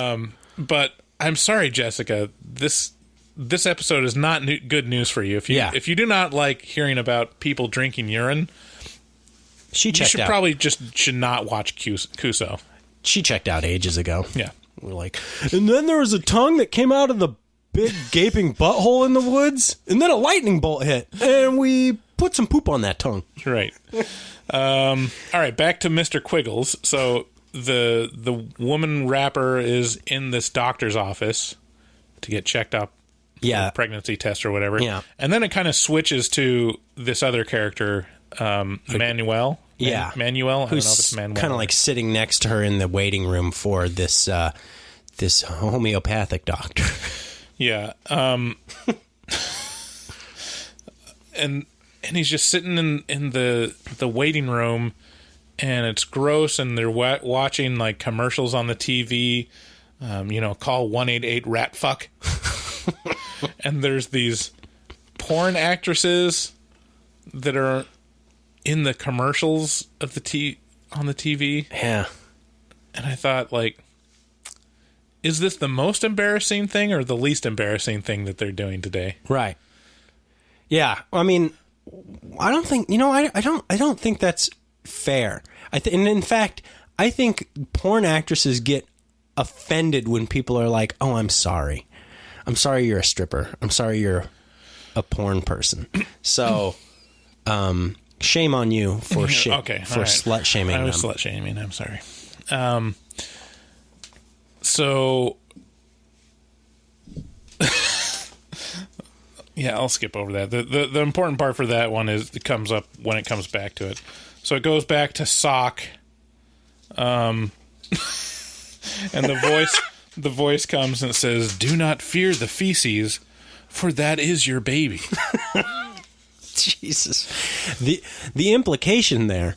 But I'm sorry, Jessica. This this episode is not good news for you. If you do not like hearing about people drinking urine, you should not watch Kuso. She checked out ages ago. Yeah. We're like, and then there was a tongue that came out of the big gaping butthole in the woods, and then a lightning bolt hit, and we put some poop on that tongue. Right. All right, back to Mr. Quiggles. So the woman rapper is in this doctor's office to get checked up for a pregnancy test or whatever. Yeah. And then it kind of switches to this other character, Manuel. Manuel. I don't know if it's Manuel. Kind of like sitting next to her in the waiting room for this this homeopathic doctor. Yeah. And he's just sitting in the waiting room, and it's gross, and they're watching like commercials on the TV. Call 188 rat fuck. And there's these porn actresses that are in the commercials of on the TV. Yeah. And I thought, like, is this the most embarrassing thing or the least embarrassing thing that they're doing today? Right. Yeah. I mean, I don't think, I don't think that's fair. And in fact, I think porn actresses get offended when people are like, "Oh, I'm sorry. I'm sorry you're a stripper. I'm sorry you're a porn person." So, shame on you for slut shaming them. I was slut shaming. I'm sorry. So, yeah, I'll skip over that. The important part for that one is it comes up when it comes back to it. So it goes back to Sock, and the voice comes and it says, "Do not fear the feces, for that is your baby." Jesus, the implication there,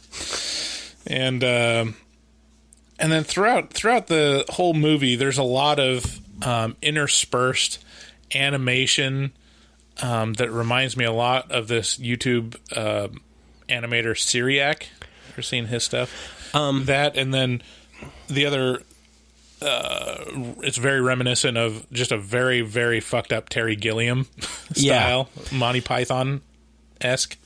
and then throughout the whole movie, there's a lot of interspersed animation that reminds me a lot of this YouTube animator Syriac. Ever seen his stuff? That, and then the other, it's very reminiscent of just a very, very fucked up Terry Gilliam style, Monty Python-esque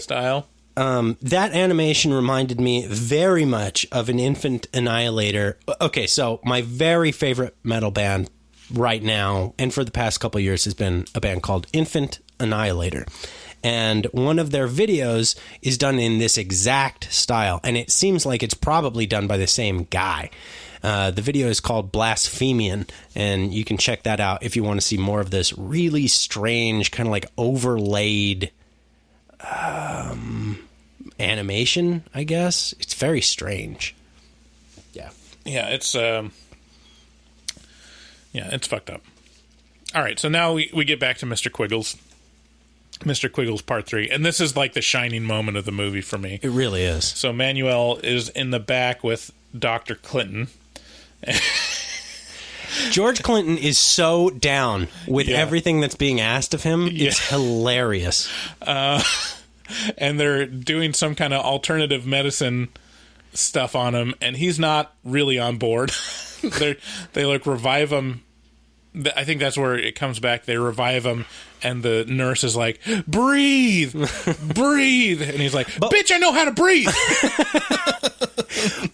style. That animation reminded me very much of an Infant Annihilator. Okay, so my very favorite metal band right now, and for the past couple of years, has been a band called Infant Annihilator. And one of their videos is done in this exact style, and it seems like it's probably done by the same guy. The video is called Blasphemian, and you can check that out if you want to see more of this really strange, kind of like overlaid animation, I guess. It's very strange. Yeah. Yeah, it's fucked up. All right, so now we get back to Mr. Quiggles. Mr. Quiggles Part 3. And this is like the shining moment of the movie for me. It really is. So Manuel is in the back with Dr. Clinton. George Clinton is so down with everything that's being asked of him. It's hilarious. And they're doing some kind of alternative medicine stuff on him, and he's not really on board. They like revive him. I think that's where it comes back. They revive him, and the nurse is like, "Breathe, breathe," and he's like, "Bitch, I know how to breathe."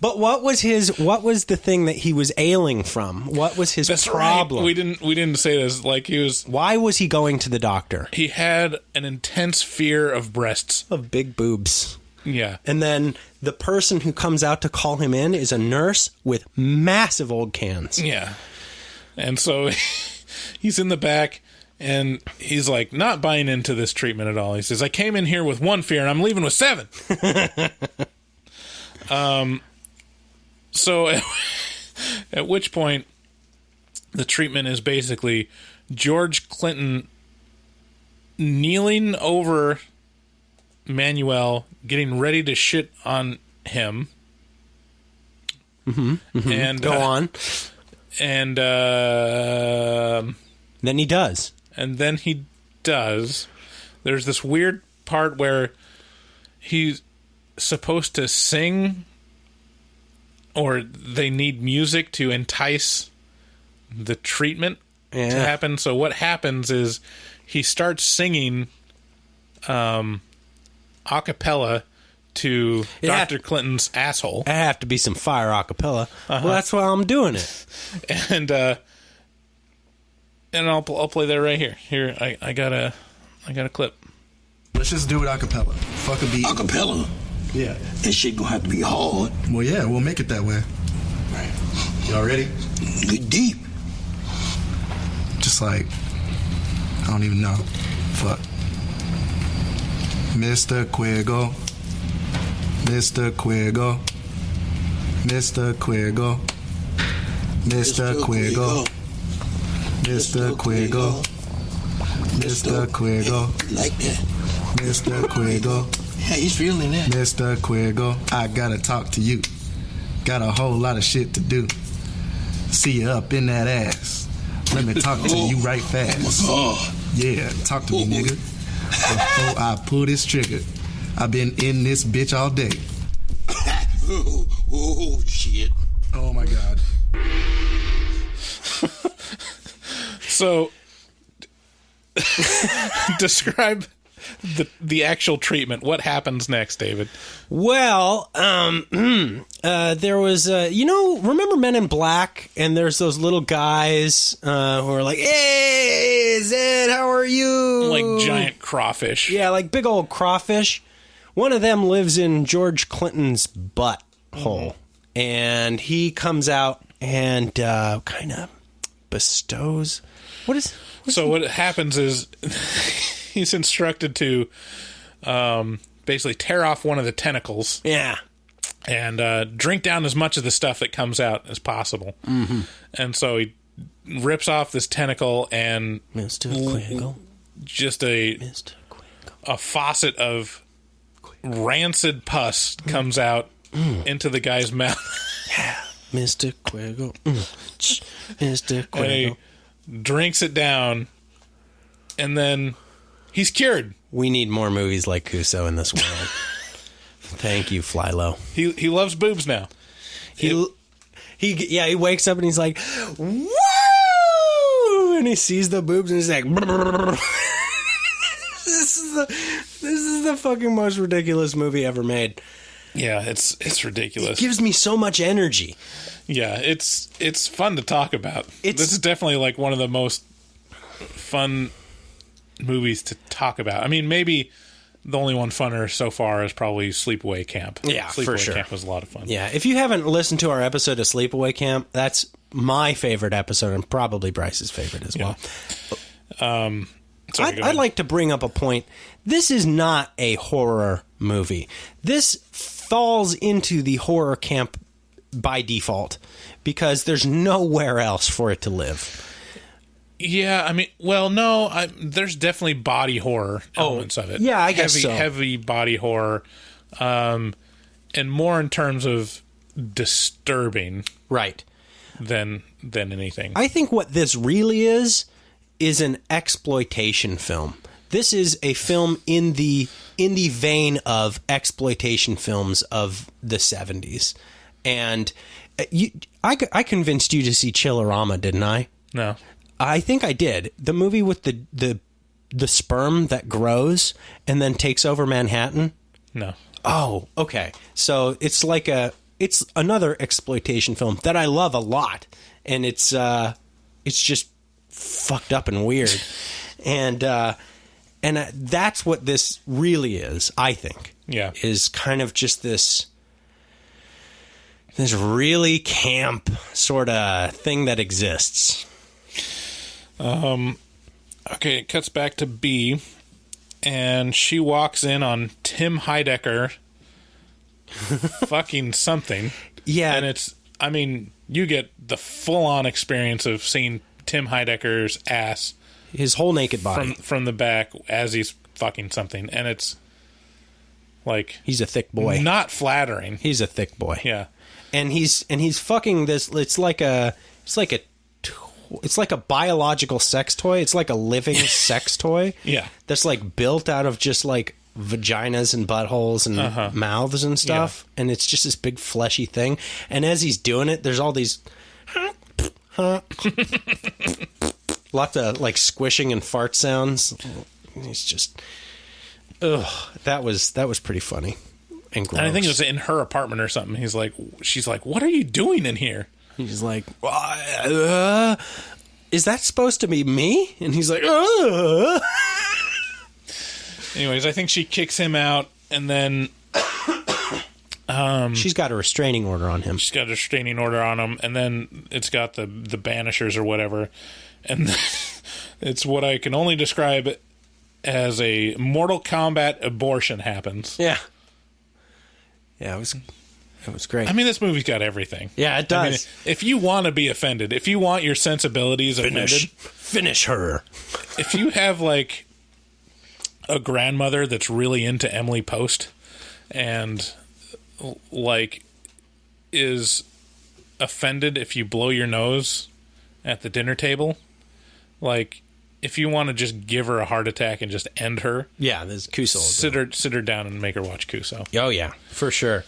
But what was the thing that he was ailing from? What was his problem? Right. We didn't say this. Like, he was. Why was he going to the doctor? He had an intense fear of breasts, of big boobs. Yeah. And then the person who comes out to call him in is a nurse with massive old cans. Yeah. And so he's in the back, and he's like not buying into this treatment at all. He says, "I came in here with one fear, and I'm leaving with 7." So at which point the treatment is basically George Clinton kneeling over Manuel, getting ready to shit on him. And go on. And then he does. And then he does. There's this weird part where he's supposed to sing, or they need music to entice the treatment. to happen. So what happens is he starts singing a cappella to Dr. Clinton's asshole. It'd have to be some fire a cappella. Well, that's why I'm doing it. And I'll play that right here. Here, I got a clip. Let's just do it a cappella. Fuck a beat. A cappella? Yeah. That shit gonna have to be hard. Well, yeah, we'll make it that way. Right. Y'all ready? Get deep. Just like, I don't even know. Fuck. Mr. Quiggle. Mr. Quiggle. Mr. Quiggle. Mr. Quiggle. Mr. Quiggle. Mr. Quiggle. Like that. Mr. Quiggle. Yeah, he's feeling that. Mr. Quiggle, I gotta talk to you. Got a whole lot of shit to do. See you up in that ass. Let me talk to you right fast. Oh, yeah, talk to me, nigga. Before I pull this trigger. I've been in this bitch all day. oh, shit. Oh, my God. So, describe the actual treatment. What happens next, David? Well, there was, remember Men in Black? And there's those little guys who are like, "Hey, Zed, how are you?" Like giant crawfish. Yeah, like big old crawfish. One of them lives in George Clinton's butthole. And he comes out and kind of bestows... What happens is he's instructed to basically tear off one of the tentacles. Yeah. And drink down as much of the stuff that comes out as possible. Mm-hmm. And so he rips off this tentacle and Mr. Quiggle. Just a faucet of rancid pus comes out into the guy's mouth. Yeah. Mr. Quiggle. Mr. Quiggle. And he drinks it down, and then he's cured. We need more movies like Kuso in this world. Thank you, Flylo. He loves boobs now. He wakes up and he's like, "Woo!" And he sees the boobs and he's like, This is the fucking most ridiculous movie ever made. Yeah, it's ridiculous. It gives me so much energy. Yeah, it's fun to talk about. This is definitely like one of the most fun movies to talk about. I mean, maybe the only one funner so far is probably Sleepaway Camp. Yeah, for sure. Sleepaway Camp was a lot of fun. Yeah, if you haven't listened to our episode of Sleepaway Camp, that's my favorite episode and probably Bryce's favorite as well. I'd like to bring up a point. This is not a horror movie. This falls into the horror camp by default because there's nowhere else for it to live. Yeah, I mean, well, no, there's definitely body horror elements of it. Yeah, I guess so. Heavy body horror, and more in terms of disturbing, right, than anything. I think what this really is an exploitation film. This is a film in the vein of exploitation films of the 70s. And I convinced you to see Chillerama, didn't I? No. I think I did. The movie with the sperm that grows and then takes over Manhattan? No. Oh, okay. So it's another exploitation film that I love a lot. And it's just fucked up and weird. And that's what this really is, I think. Yeah. Is kind of just this really camp sort of thing that exists. Okay, it cuts back to B, and she walks in on Tim Heidecker fucking something. Yeah. And you get the full-on experience of seeing Tim Heidecker's ass. His whole naked body. From the back as he's fucking something. And it's like... He's a thick boy. Not flattering. He's a thick boy. Yeah. And he's fucking this... It's like a biological sex toy. It's like a living sex toy. Yeah. That's like built out of just like vaginas and buttholes and mouths and stuff. Yeah. And it's just this big fleshy thing. And as he's doing it, there's all these... Lots of like squishing and fart sounds. He's just, that was pretty funny and gross. And I think it was in her apartment or something. She's like, what are you doing in here? He's like, is that supposed to be me? And he's like, Anyways, I think she kicks him out, and then she's got a restraining order on him. She's got a restraining order on him, and then it's got the banishers or whatever, and it's what I can only describe as a Mortal Kombat abortion happens. Yeah, it was great. I mean, this movie's got everything. Yeah, it does. I mean, if you want to be offended, if you want your sensibilities offended, finish her. If you have like a grandmother that's really into Emily Post and like is offended if you blow your nose at the dinner table, like if you want to just give her a heart attack and just end her, yeah, there's Kuso. Sit her down and make her watch Kuso. Oh yeah, for sure.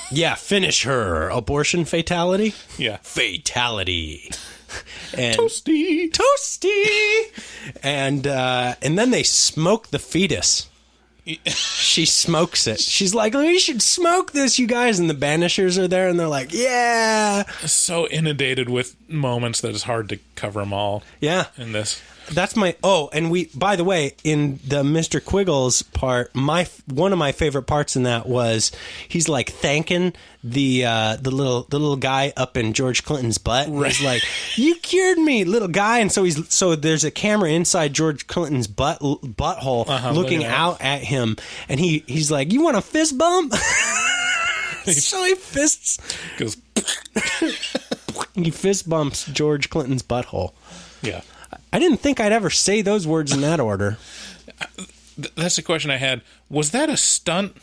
Yeah, finish her. Abortion fatality. Yeah, fatality. And toasty, and then they smoke the fetus. She smokes it. She's like, we should smoke this, you guys. And the banishers are there, and they're like, yeah. So inundated with moments that it's hard to cover them all. Yeah, in this. That's my and we. By the way, in the Mr. Quiggles part, one of my favorite parts in that was he's like thanking the little guy up in George Clinton's butt. Right. He's like, "You cured me, little guy," and so there's a camera inside George Clinton's butthole looking out at him, and he's like, "You want a fist bump?" So he goes. He fist bumps George Clinton's butthole. Yeah. I didn't think I'd ever say those words in that order. That's the question I had. Was that a stunt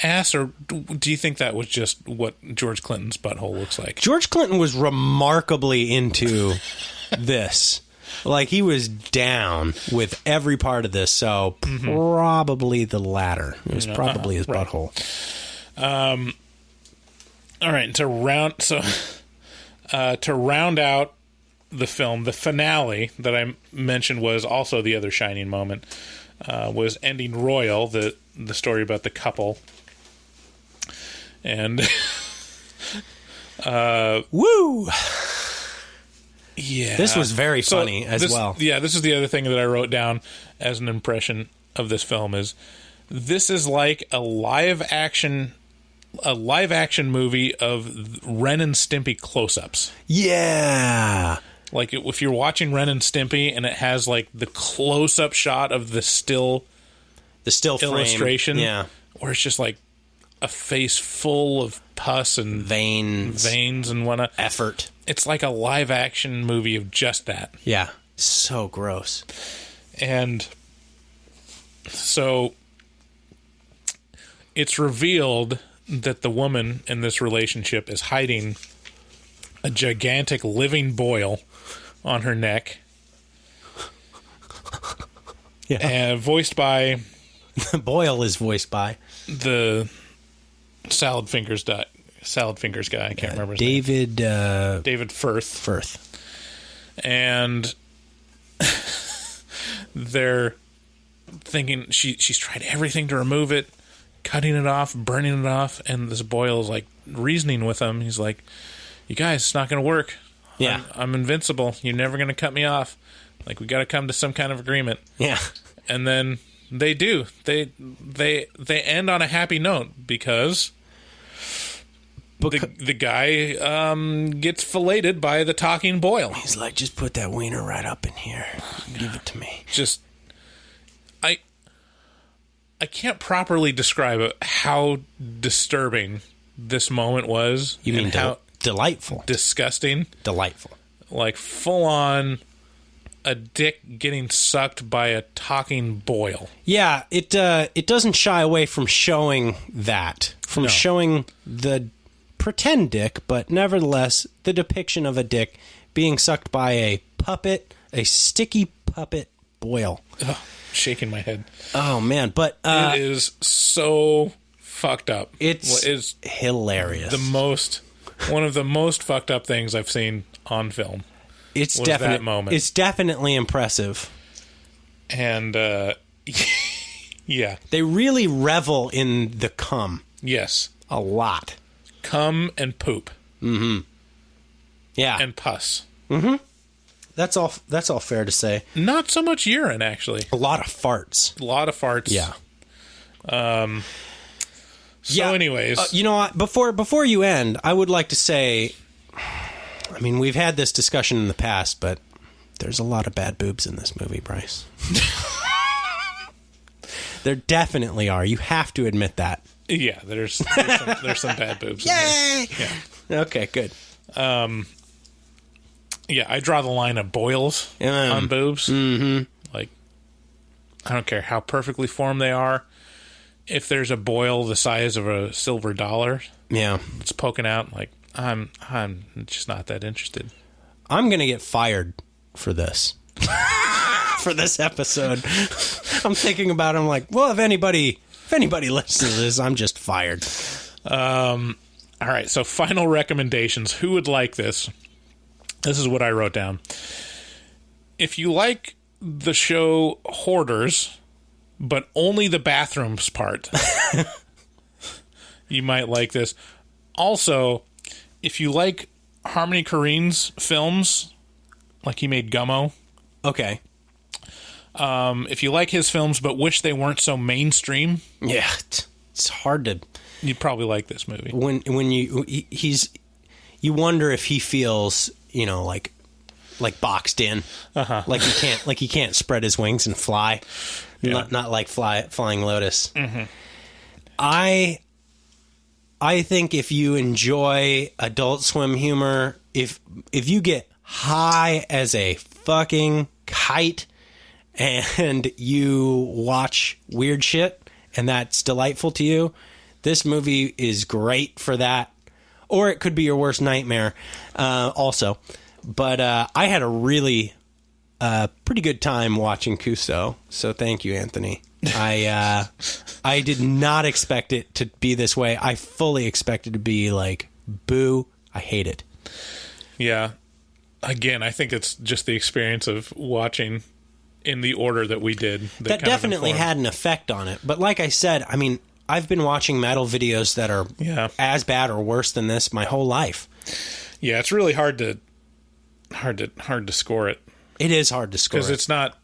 ass, or do you think that was just what George Clinton's butthole looks like? George Clinton was remarkably into this. Like, he was down with every part of this, so probably the latter. It was probably his butthole. All right, to round out the film, the finale that I mentioned was also the other shining moment, was Ending Royal, the story about the couple. And woo! Yeah. This was very funny as well. Yeah, this is the other thing that I wrote down as an impression of this film is this is like a live action movie of Ren and Stimpy close-ups. Yeah. Like if you're watching Ren and Stimpy and it has like the close-up shot of the still illustration, yeah, or it's just like a face full of pus and veins and whatnot. Effort. It's like a live action movie of just that. Yeah. So gross. And so it's revealed that the woman in this relationship is hiding a gigantic living boil on her neck. Yeah. And voiced by... Boyle is voiced by... the Salad Fingers guy. I can't remember his name. David Firth. And they're thinking she's tried everything to remove it, cutting it off, burning it off, and this Boyle is like reasoning with him. He's like, "You guys, it's not going to work. Yeah, I'm invincible. You're never going to cut me off. Like, we got to come to some kind of agreement." Yeah, and then they do. They end on a happy note because the guy gets filleted by the talking Boyle. He's like, "Just put that wiener right up in here. Give it to me." Just, I can't properly describe how disturbing this moment was. You mean how delightful? Disgusting. Delightful. Like full on a dick getting sucked by a talking Boyle. Yeah, it doesn't shy away from showing that. Showing the pretend dick, but nevertheless the depiction of a dick being sucked by a puppet, a sticky puppet Boyle. Ugh, shaking my head. Oh man, but it is so fucked up. It's hilarious. One of the most fucked up things I've seen on film. It's was that moment. It's definitely impressive. And, yeah. They really revel in the cum. Yes. A lot. Cum and poop. Mm-hmm. Yeah. And pus. Mm-hmm. That's all fair to say. Not so much urine, actually. A lot of farts. A lot of farts. Yeah. Anyways. You know what? Before you end, I would like to say, I mean, we've had this discussion in the past, but there's a lot of bad boobs in this movie, Bryce. There definitely are. You have to admit that. Yeah, there's some bad boobs. Yay! In there. Yeah. Okay, good. Yeah, I draw the line of boils on boobs. Mm-hmm. Like, I don't care how perfectly formed they are. If there's a boil the size of a silver dollar, yeah, it's poking out. Like, I'm just not that interested. I'm gonna get fired for this. For this episode. I'm thinking about it, I'm like, well, if anybody listens to this, I'm just fired. All right, so final recommendations. Who would like this? This is what I wrote down. If you like the show Hoarders, but only the bathrooms part, you might like this. Also, if you like Harmony Korine's films, like he made Gummo. Okay. If you like his films but wish they weren't so mainstream, yeah, it's hard to. You'd probably like this movie. When you wonder if he feels, like boxed in, like he can't spread his wings and fly, not like Flying Lotus. Mm-hmm. I think if you enjoy Adult Swim humor, if you get high as a fucking kite and you watch weird shit and that's delightful to you, this movie is great for that. Or it could be your worst nightmare also. But I had a really pretty good time watching Kuso, so thank you, Anthony. I did not expect it to be this way. I fully expected it to be like, boo, I hate it. Yeah. Again, I think it's just the experience of watching in the order that we did. That definitely had an effect on it. But like I said, I mean, I've been watching metal videos that are as bad or worse than this my whole life. Yeah, it's really hard to score it. It is hard to score because it's not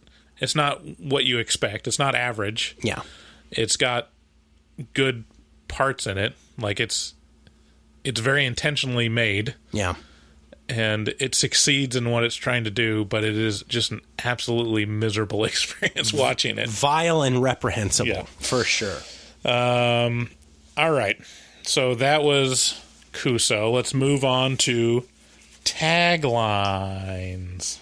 what you expect. It's not average. Yeah, it's got good parts in it. Like it's very intentionally made. Yeah. And it succeeds in what it's trying to do, but it is just an absolutely miserable experience watching it. Vile and reprehensible, for sure. All right. So that was Kuso. Let's move on to Taglines.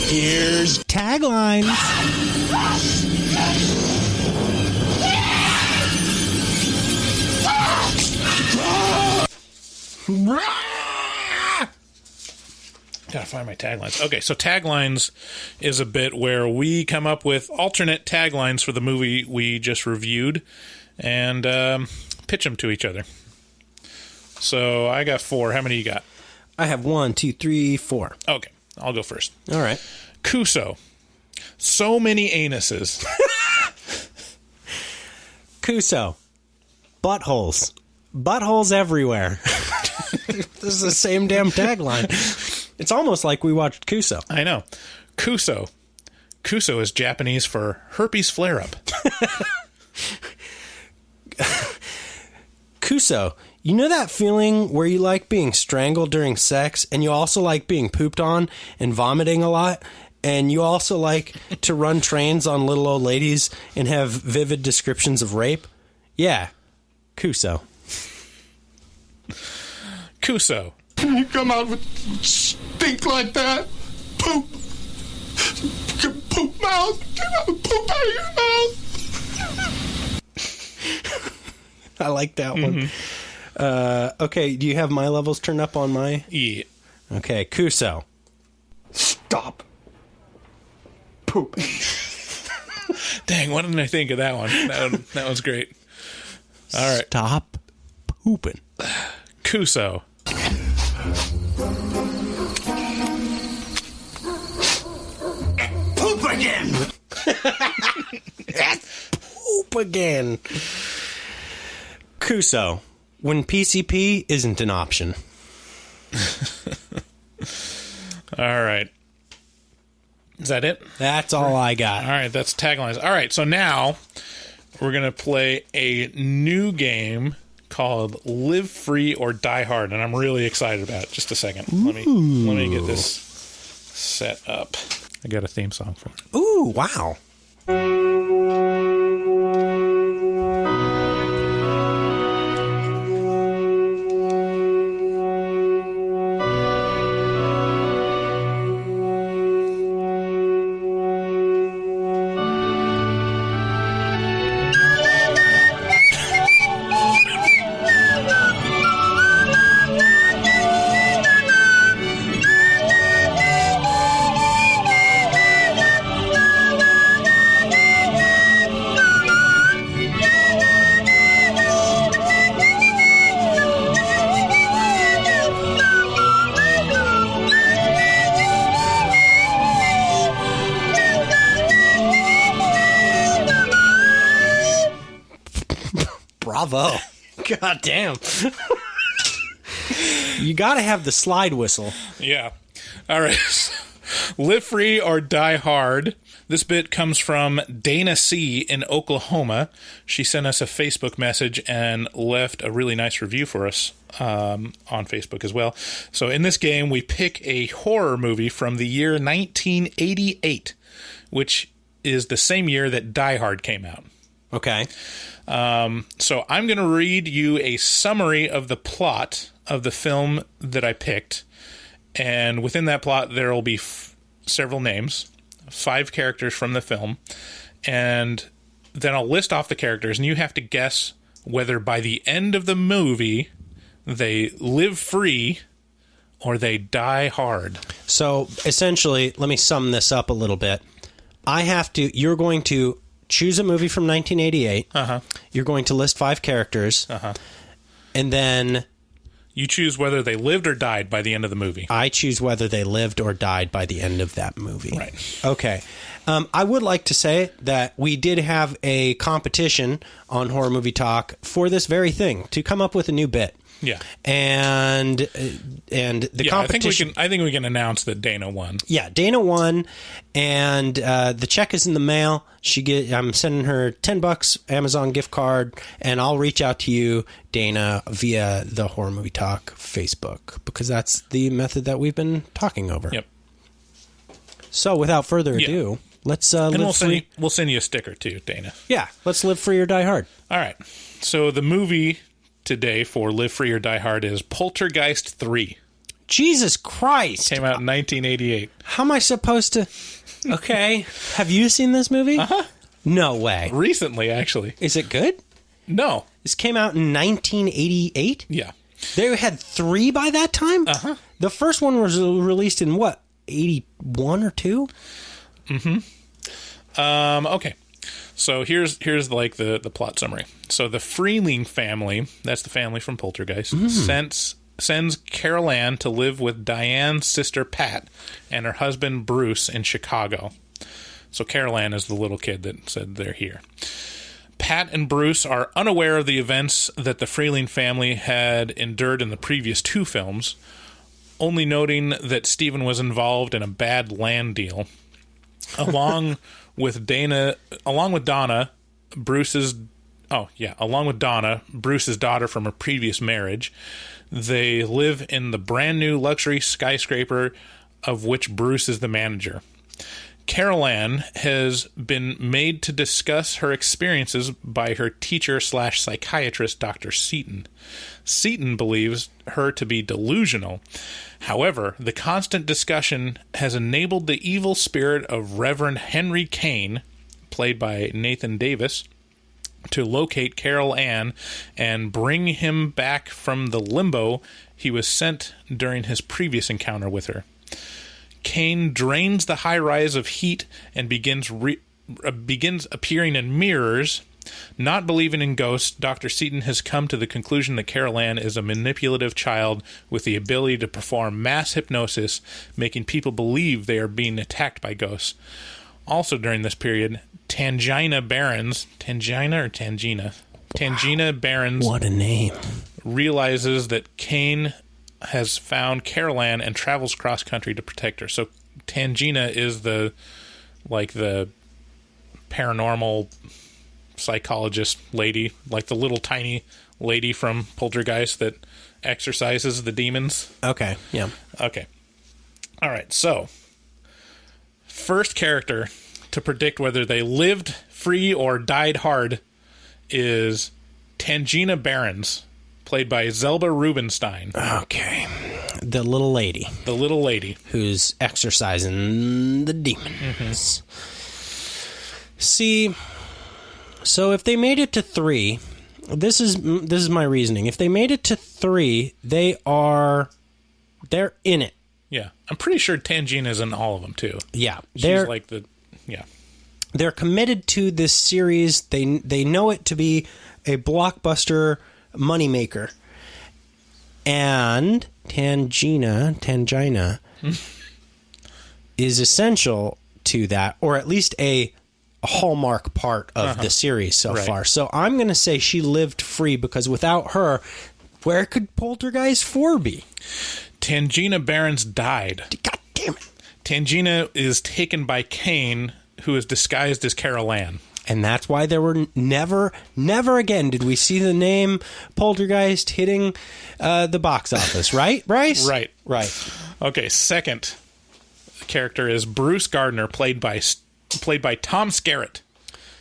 Here's Taglines. Gotta find my taglines. Okay, so Taglines is a bit where we come up with alternate taglines for the movie we just reviewed and pitch them to each other. So I got 4. How many you got? I have 1, 2, 3, 4. Okay, I'll go first. All right. Kuso. So many anuses. Kuso. Buttholes. Buttholes everywhere. This is the same damn tagline. It's almost like we watched Kuso. I know. Kuso. Kuso is Japanese for herpes flare-up. Kuso. You know that feeling where you like being strangled during sex and you also like being pooped on and vomiting a lot? And you also like to run trains on little old ladies and have vivid descriptions of rape? Yeah. Kuso. Kuso. You come out with stink like that? Poop. Poop mouth. Come out with poop out of your mouth. I like that one. Okay, do you have my levels turned up on my? Yeah. Okay, Kuso. pooping. Dang, why didn't I think of that one? That was great. All right. Stop pooping. Kuso. Poop again! Poop again. Kuso. When PCP isn't an option. All right. Is that it? That's all I got. All right, that's taglines. All right, so now we're going to play a new game called Live Free or Die Hard, and I'm really excited about it. Just a second. Let me get this set up. I got a theme song for it. Ooh, wow. Bravo. God damn. You gotta have the slide whistle. Yeah. All right. Live Free or Die Hard. This bit comes from Dana C. in Oklahoma. She sent us a Facebook message and left a really nice review for us on Facebook as well. So in this game, we pick a horror movie from the year 1988, which is the same year that Die Hard came out. Okay. So I'm going to read you a summary of the plot of the film that I picked. And within that plot, there will be several names, 5 characters from the film. And then I'll list off the characters, and you have to guess whether by the end of the movie they live free or they die hard. So essentially, let me sum this up a little bit. You're going to choose a movie from 1988. Uh-huh. You're going to list 5 characters. Uh-huh. And then you choose whether they lived or died by the end of the movie. I choose whether they lived or died by the end of that movie. Right. Okay. I would like to say that we did have a competition on Horror Movie Talk for this very thing, to come up with a new bit. Yeah. And the competition. I think we can announce that Dana won. Yeah, Dana won, and the check is in the mail. I'm sending her $10 Amazon gift card, and I'll reach out to you, Dana, via the Horror Movie Talk Facebook, because that's the method that we've been talking over. Yep. So without further ado, let's live free. We'll send you a sticker too, Dana. Yeah, let's live free or die hard. All right. So the movie today for Live Free or Die Hard is Poltergeist 3. Jesus Christ. Came out in 1988. How am I supposed to... Okay. Have you seen this movie? Uh-huh. No way. Recently, actually. Is it good? No. This came out in 1988? Yeah. They had 3 by that time? Uh-huh. The first one was released in what, 81 or 2? Mm-hmm. Okay. So here's like the plot summary. So the Freeling family, that's the family from Poltergeist, sends Carol Ann to live with Diane's sister Pat and her husband Bruce in Chicago. So Carol Ann is the little kid that said they're here. Pat and Bruce are unaware of the events that the Freeling family had endured in the previous 2 films, only noting that Stephen was involved in a bad land deal. Along with Donna, Bruce's daughter from a previous marriage, they live in the brand new luxury skyscraper of which Bruce is the manager. Carol Ann has been made to discuss her experiences by her teacher/psychiatrist, Dr. Seaton. Seaton believes her to be delusional. However, the constant discussion has enabled the evil spirit of Reverend Henry Kane, played by Nathan Davis, to locate Carol Ann and bring him back from the limbo he was sent during his previous encounter with her. Kane drains the high rise of heat and begins appearing in mirrors. Not believing in ghosts, Dr. Seaton has come to the conclusion that Carol Ann is a manipulative child with the ability to perform mass hypnosis, making people believe they are being attacked by ghosts. Also during this period, Tangina Barons What a name. realizes that Kane has found Carol Ann and travels cross country to protect her. So Tangina is the paranormal psychologist lady, like the little tiny lady from Poltergeist that exorcises the demons. Okay, yeah. Okay. All right, so first character to predict whether they lived free or died hard is Tangina Barons, played by Zelda Rubinstein. Okay. The little lady. The little lady. Who's exorcising the demons. See, so if they made it to 3, this is my reasoning. If they made it to 3, they're in it. Yeah. I'm pretty sure Tangina's in all of them, too. Yeah. She's They're committed to this series. They know it to be a blockbuster moneymaker. And Tangina is essential to that, or at least a hallmark part of the series so far. So I'm going to say she lived free, because without her, where could Poltergeist 4 be? Tangina Barons died. God damn it. Tangina is taken by Kane, who is disguised as Carol Ann. And that's why there were never again did we see the name Poltergeist hitting the box office, right, Bryce? Right. Okay, second character is Bruce Gardner, played by Tom Skerritt.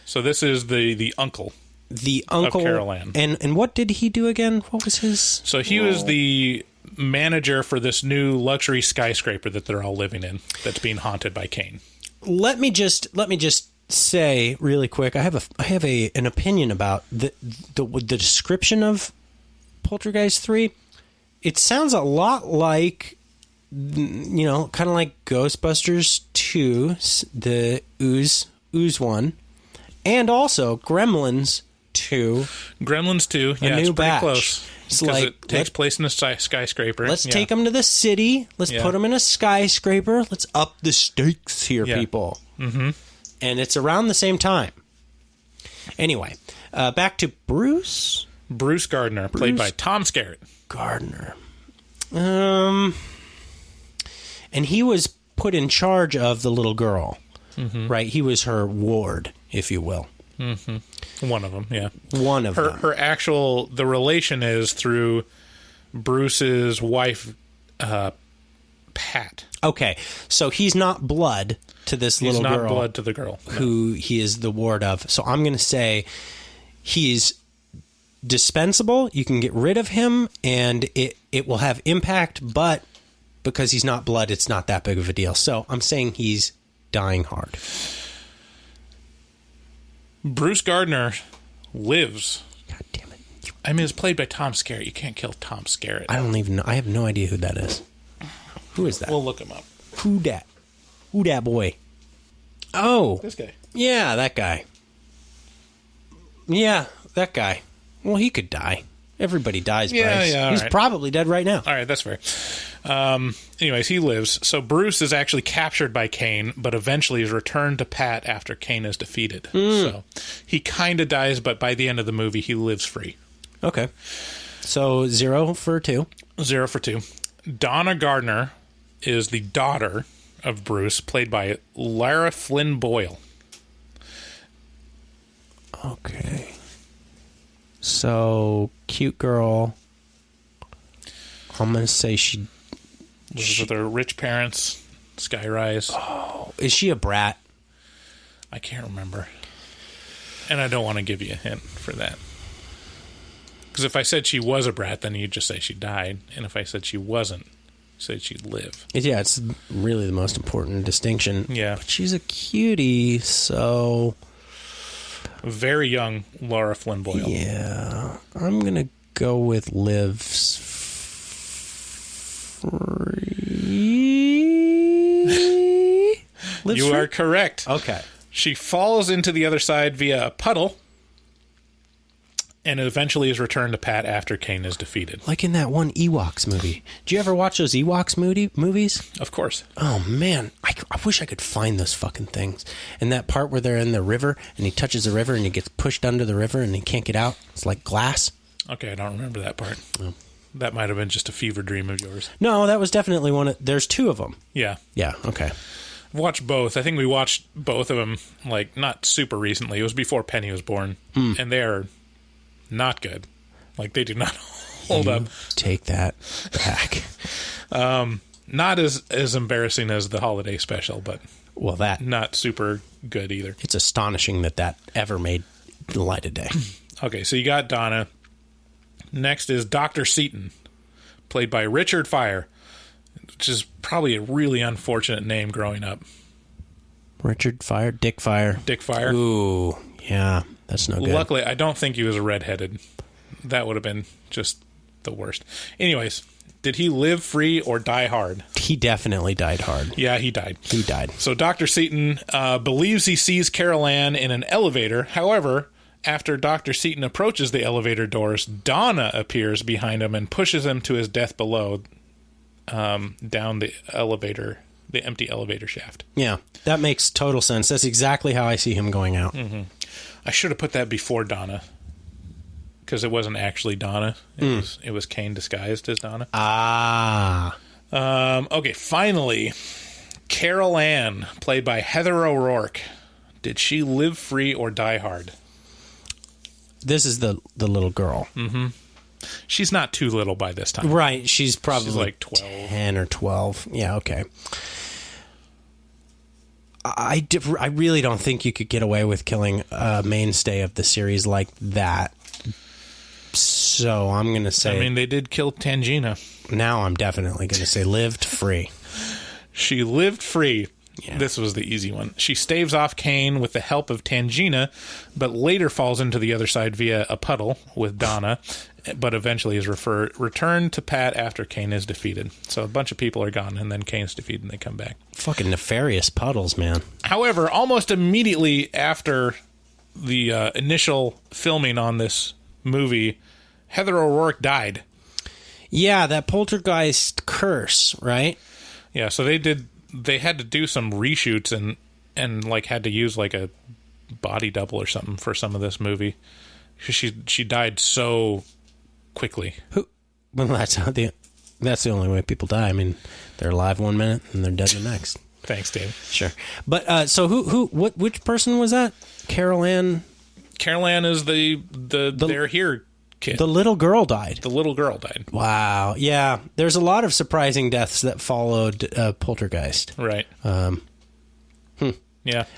So this is the uncle. The uncle of Carol Ann. And what did he do again? What was his So he was the manager for this new luxury skyscraper that they're all living in, that's being haunted by Kane. Let me just say really quick, I have an opinion about the description of Poltergeist 3. It sounds a lot like, kind of like Ghostbusters 2, the Ooze one, and also Gremlins 2. Gremlins 2, yeah, new it's pretty batch. close. It's because like, it takes place in a skyscraper. Let's take them to the city. Let's put them in a skyscraper. Let's up the stakes here, people. Mm-hmm. And it's around the same time. Anyway, back to Bruce. Bruce Gardner, played by Tom Skerritt. Gardner. And he was put in charge of the little girl, right? He was her ward, if you will. Mm-hmm. One of them, yeah. One of them. The relation is through Bruce's wife, Pat. Okay, so he's not blood to this little girl. He's not blood to the girl. No. Who he is the ward of. So I'm going to say he's dispensable. You can get rid of him, and it will have impact, but because he's not blood, it's not that big of a deal. So I'm saying he's dying hard. Bruce Gardner lives. God damn it. I mean, it's played by Tom Skerritt. You can't kill Tom Skerritt. I don't even know. I have no idea who that is. Who is that? We'll look him up. Who dat? Who dat boy? Oh. This guy. Yeah, that guy. Yeah, that guy. Well, he could die. Everybody dies, Bryce. Yeah, he's right. probably dead right now. All right, that's fair. Anyways, he lives. So Bruce is actually captured by Kane, but eventually is returned to Pat after Kane is defeated. So he kind of dies, but by the end of the movie, he lives free. Okay. So 0 for 2. 0 for 2. Donna Gardner is the daughter of Bruce, played by Lara Flynn Boyle. Okay. So, cute girl. I'm going to say she Lives with her rich parents, Skyrise. Oh, is she a brat? I can't remember. And I don't want to give you a hint for that. Because if I said she was a brat, then you'd just say she died. And if I said she wasn't, you say she'd live. Yeah, it's really the most important distinction. Yeah. But she's a cutie, so... Very young Lara Flynn Boyle. Yeah. I'm going to go with lives free. You are correct. Okay. She falls into the other side via a puddle and eventually is returned to Pat after Kane is defeated. Like in that one Ewoks movie. Do you ever watch those Ewoks movies? Of course. Oh, man. I wish I could find those fucking things. And that part where they're in the river and he touches the river and he gets pushed under the river and he can't get out. It's like glass. Okay, I don't remember that part. Oh. That might have been just a fever dream of yours. No, that was definitely one. There's two of them. Yeah. Yeah, okay. I've watched both. I think we watched both of them, like, not super recently. It was before Penny was born. And they are not good. Like, they do not hold up. Take that back. Not as embarrassing as the holiday special, but that not super good either. It's astonishing that ever made the light of day. Okay, so you got Donna. Next is Dr. Seaton, played by Richard Fire, which is probably a really unfortunate name growing up. Richard Fire? Dick Fire. Dick Fire. Ooh, yeah, that's no good. Luckily, I don't think he was a redheaded. That would have been just the worst. Anyways, did he live free or die hard? He definitely died hard. Yeah, he died. He died. So Dr. Seaton believes he sees Carol Ann in an elevator. However, after Dr. Seaton approaches the elevator doors, Donna appears behind him and pushes him to his death below, down the elevator, the empty elevator shaft. Yeah, that makes total sense. That's exactly how I see him going out. Mm-hmm. I should have put that before Donna, because it wasn't actually Donna. It was Kane disguised as Donna. Ah. Okay, finally, Carol Ann, played by Heather O'Rourke. Did she live free or die hard? This is the little girl. Mm-hmm. She's not too little by this time. Right. She's probably like 12. 10 or 12. Yeah, okay. I really don't think you could get away with killing a mainstay of the series like that. So I'm going to say... I mean, they did kill Tangina. Now I'm definitely going to say lived free. She lived free. Yeah. This was the easy one. She staves off Kane with the help of Tangina, but later falls into the other side via a puddle with Donna, but eventually is returned to Pat after Kane is defeated. So a bunch of people are gone, and then Kane's defeated, and they come back. Fucking nefarious puddles, man. However, almost immediately after the initial filming on this movie, Heather O'Rourke died. Yeah, that poltergeist curse, right? Yeah, so they had to do some reshoots and like had to use like a body double or something for some of this movie. She died so quickly. Well, that's the only way people die. I mean, they're alive 1 minute and they're dead the next. Thanks, Dave. Sure. But so which person was that? Carol Ann? Carol Ann is the They're Here kid. The little girl died. The little girl died. Wow. Yeah. There's a lot of surprising deaths that followed Poltergeist. Right. Yeah.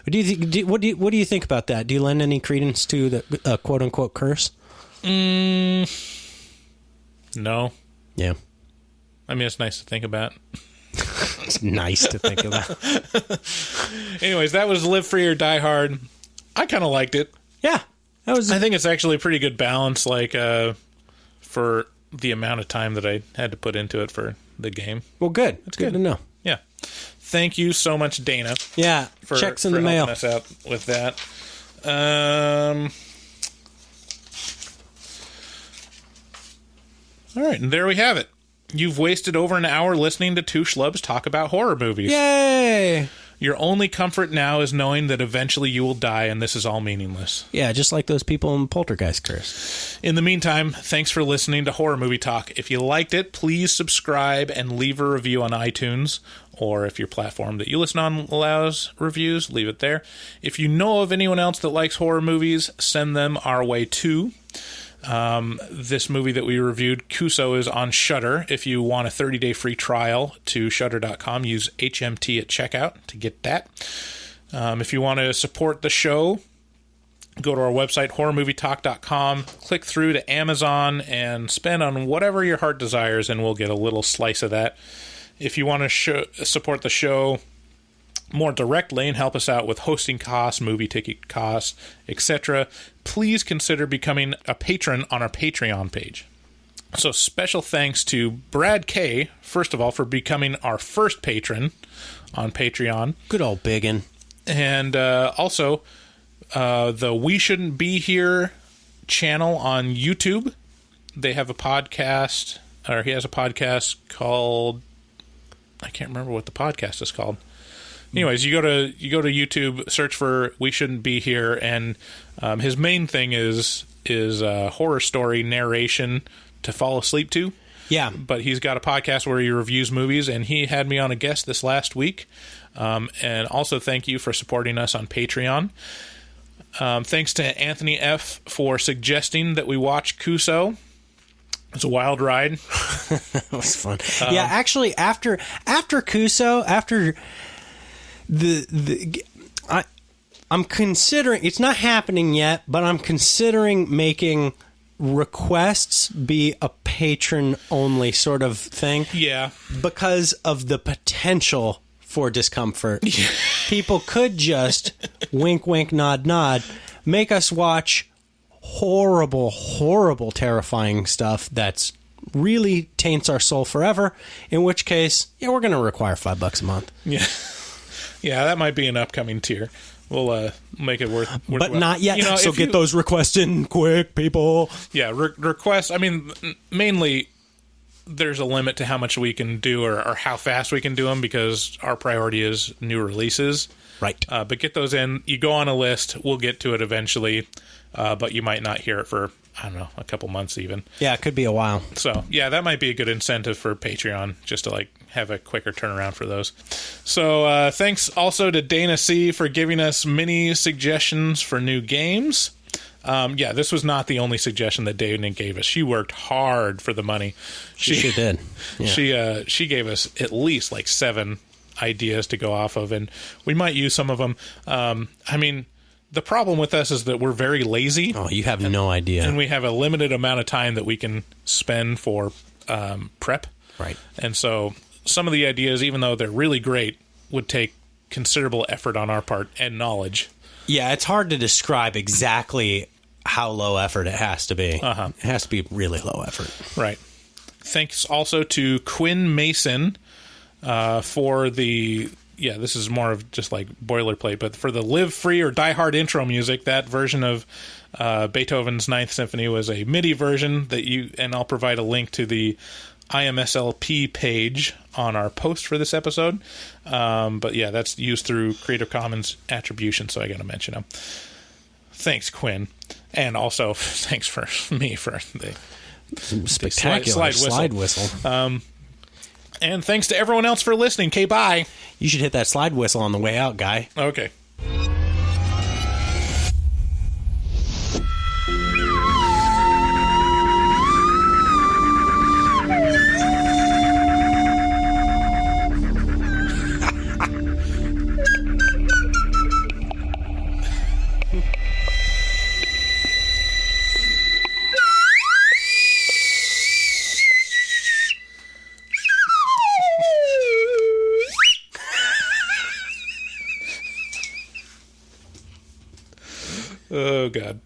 What do you think about that? Do you lend any credence to the quote unquote curse? No. Yeah. I mean, it's nice to think about. It's nice to think about. Anyways, that was Live Free or Die Hard. I kind of liked it. Yeah. I think it's actually a pretty good balance, like, for the amount of time that I had to put into it for the game. Well, good. It's good to know. Yeah. Thank you so much, Dana. Yeah. For, checks in for the mail. helping us out with that. All right, and there we have it. You've wasted over an hour listening to two schlubs talk about horror movies. Yay! Your only comfort now is knowing that eventually you will die and this is all meaningless. Yeah, just like those people in Poltergeist Curse. In the meantime, thanks for listening to Horror Movie Talk. If you liked it, please subscribe and leave a review on iTunes, or if your platform that you listen on allows reviews, leave it there. If you know of anyone else that likes horror movies, send them our way too. This movie that we reviewed, Kuso, is on Shudder. If you want a 30-day free trial to Shudder.com, use HMT at checkout to get that. If you want to support the show, go to our website, horrormovietalk.com, click through to Amazon, and spend on whatever your heart desires, and we'll get a little slice of that. If you want to support the show more directly and help us out with hosting costs, movie ticket costs, etc., please consider becoming a patron on our Patreon page. So special thanks to Brad K, first of all, for becoming our first patron on Patreon. Good old biggin. And also the We Shouldn't Be Here channel on YouTube. They have a podcast, or he has a podcast called, I can't remember what the podcast is called. Anyways, you go to YouTube, search for We Shouldn't Be Here, and his main thing is horror story narration to fall asleep to. Yeah. But he's got a podcast where he reviews movies, and he had me on a guest this last week. And also thank you for supporting us on Patreon. Thanks to Anthony F. for suggesting that we watch Kuso. It's a wild ride. It was fun. Yeah, actually, after Kuso, after I'm considering, it's not happening yet, but I'm considering making requests be a patron only sort of thing. Yeah. Because of the potential for discomfort. People could just wink, wink, nod, nod, make us watch horrible, horrible, terrifying stuff that's really taints our soul forever, in which case, yeah, we're going to require $5 a month. Yeah. Yeah, that might be an upcoming tier. We'll make it worth but not yet. So get those requests in quick, people. Yeah, requests. I mean, mainly there's a limit to how much we can do or how fast we can do them because our priority is new releases. Right. But get those in. You go on a list. We'll get to it eventually. But you might not hear it for, I don't know, a couple months even. Yeah, it could be a while. So, yeah, that might be a good incentive for Patreon, just to, like, have a quicker turnaround for those. So, thanks also to Dana C. for giving us many suggestions for new games. Yeah, this was not the only suggestion that Dana gave us. She worked hard for the money. She sure did. Yeah. She gave us at least, like, 7 ideas to go off of, and we might use some of them. I mean, the problem with us is that we're very lazy. Oh, you have no idea. And we have a limited amount of time that we can spend for prep. Right. And so some of the ideas, even though they're really great, would take considerable effort on our part and knowledge. Yeah, it's hard to describe exactly how low effort it has to be. Uh-huh. It has to be really low effort. Right. Thanks also to Quinn Mason for the... Yeah, this is more of just like boilerplate, but for the Live Free or Die Hard intro music, that version of Beethoven's Ninth Symphony was a MIDI version and I'll provide a link to the IMSLP page on our post for this episode. But yeah, that's used through Creative Commons attribution, so I got to mention them. Thanks, Quinn. And also, thanks for me for the spectacular slide whistle. And thanks to everyone else for listening. Okay, bye. You should hit that slide whistle on the way out, guy. Okay. Oh, God.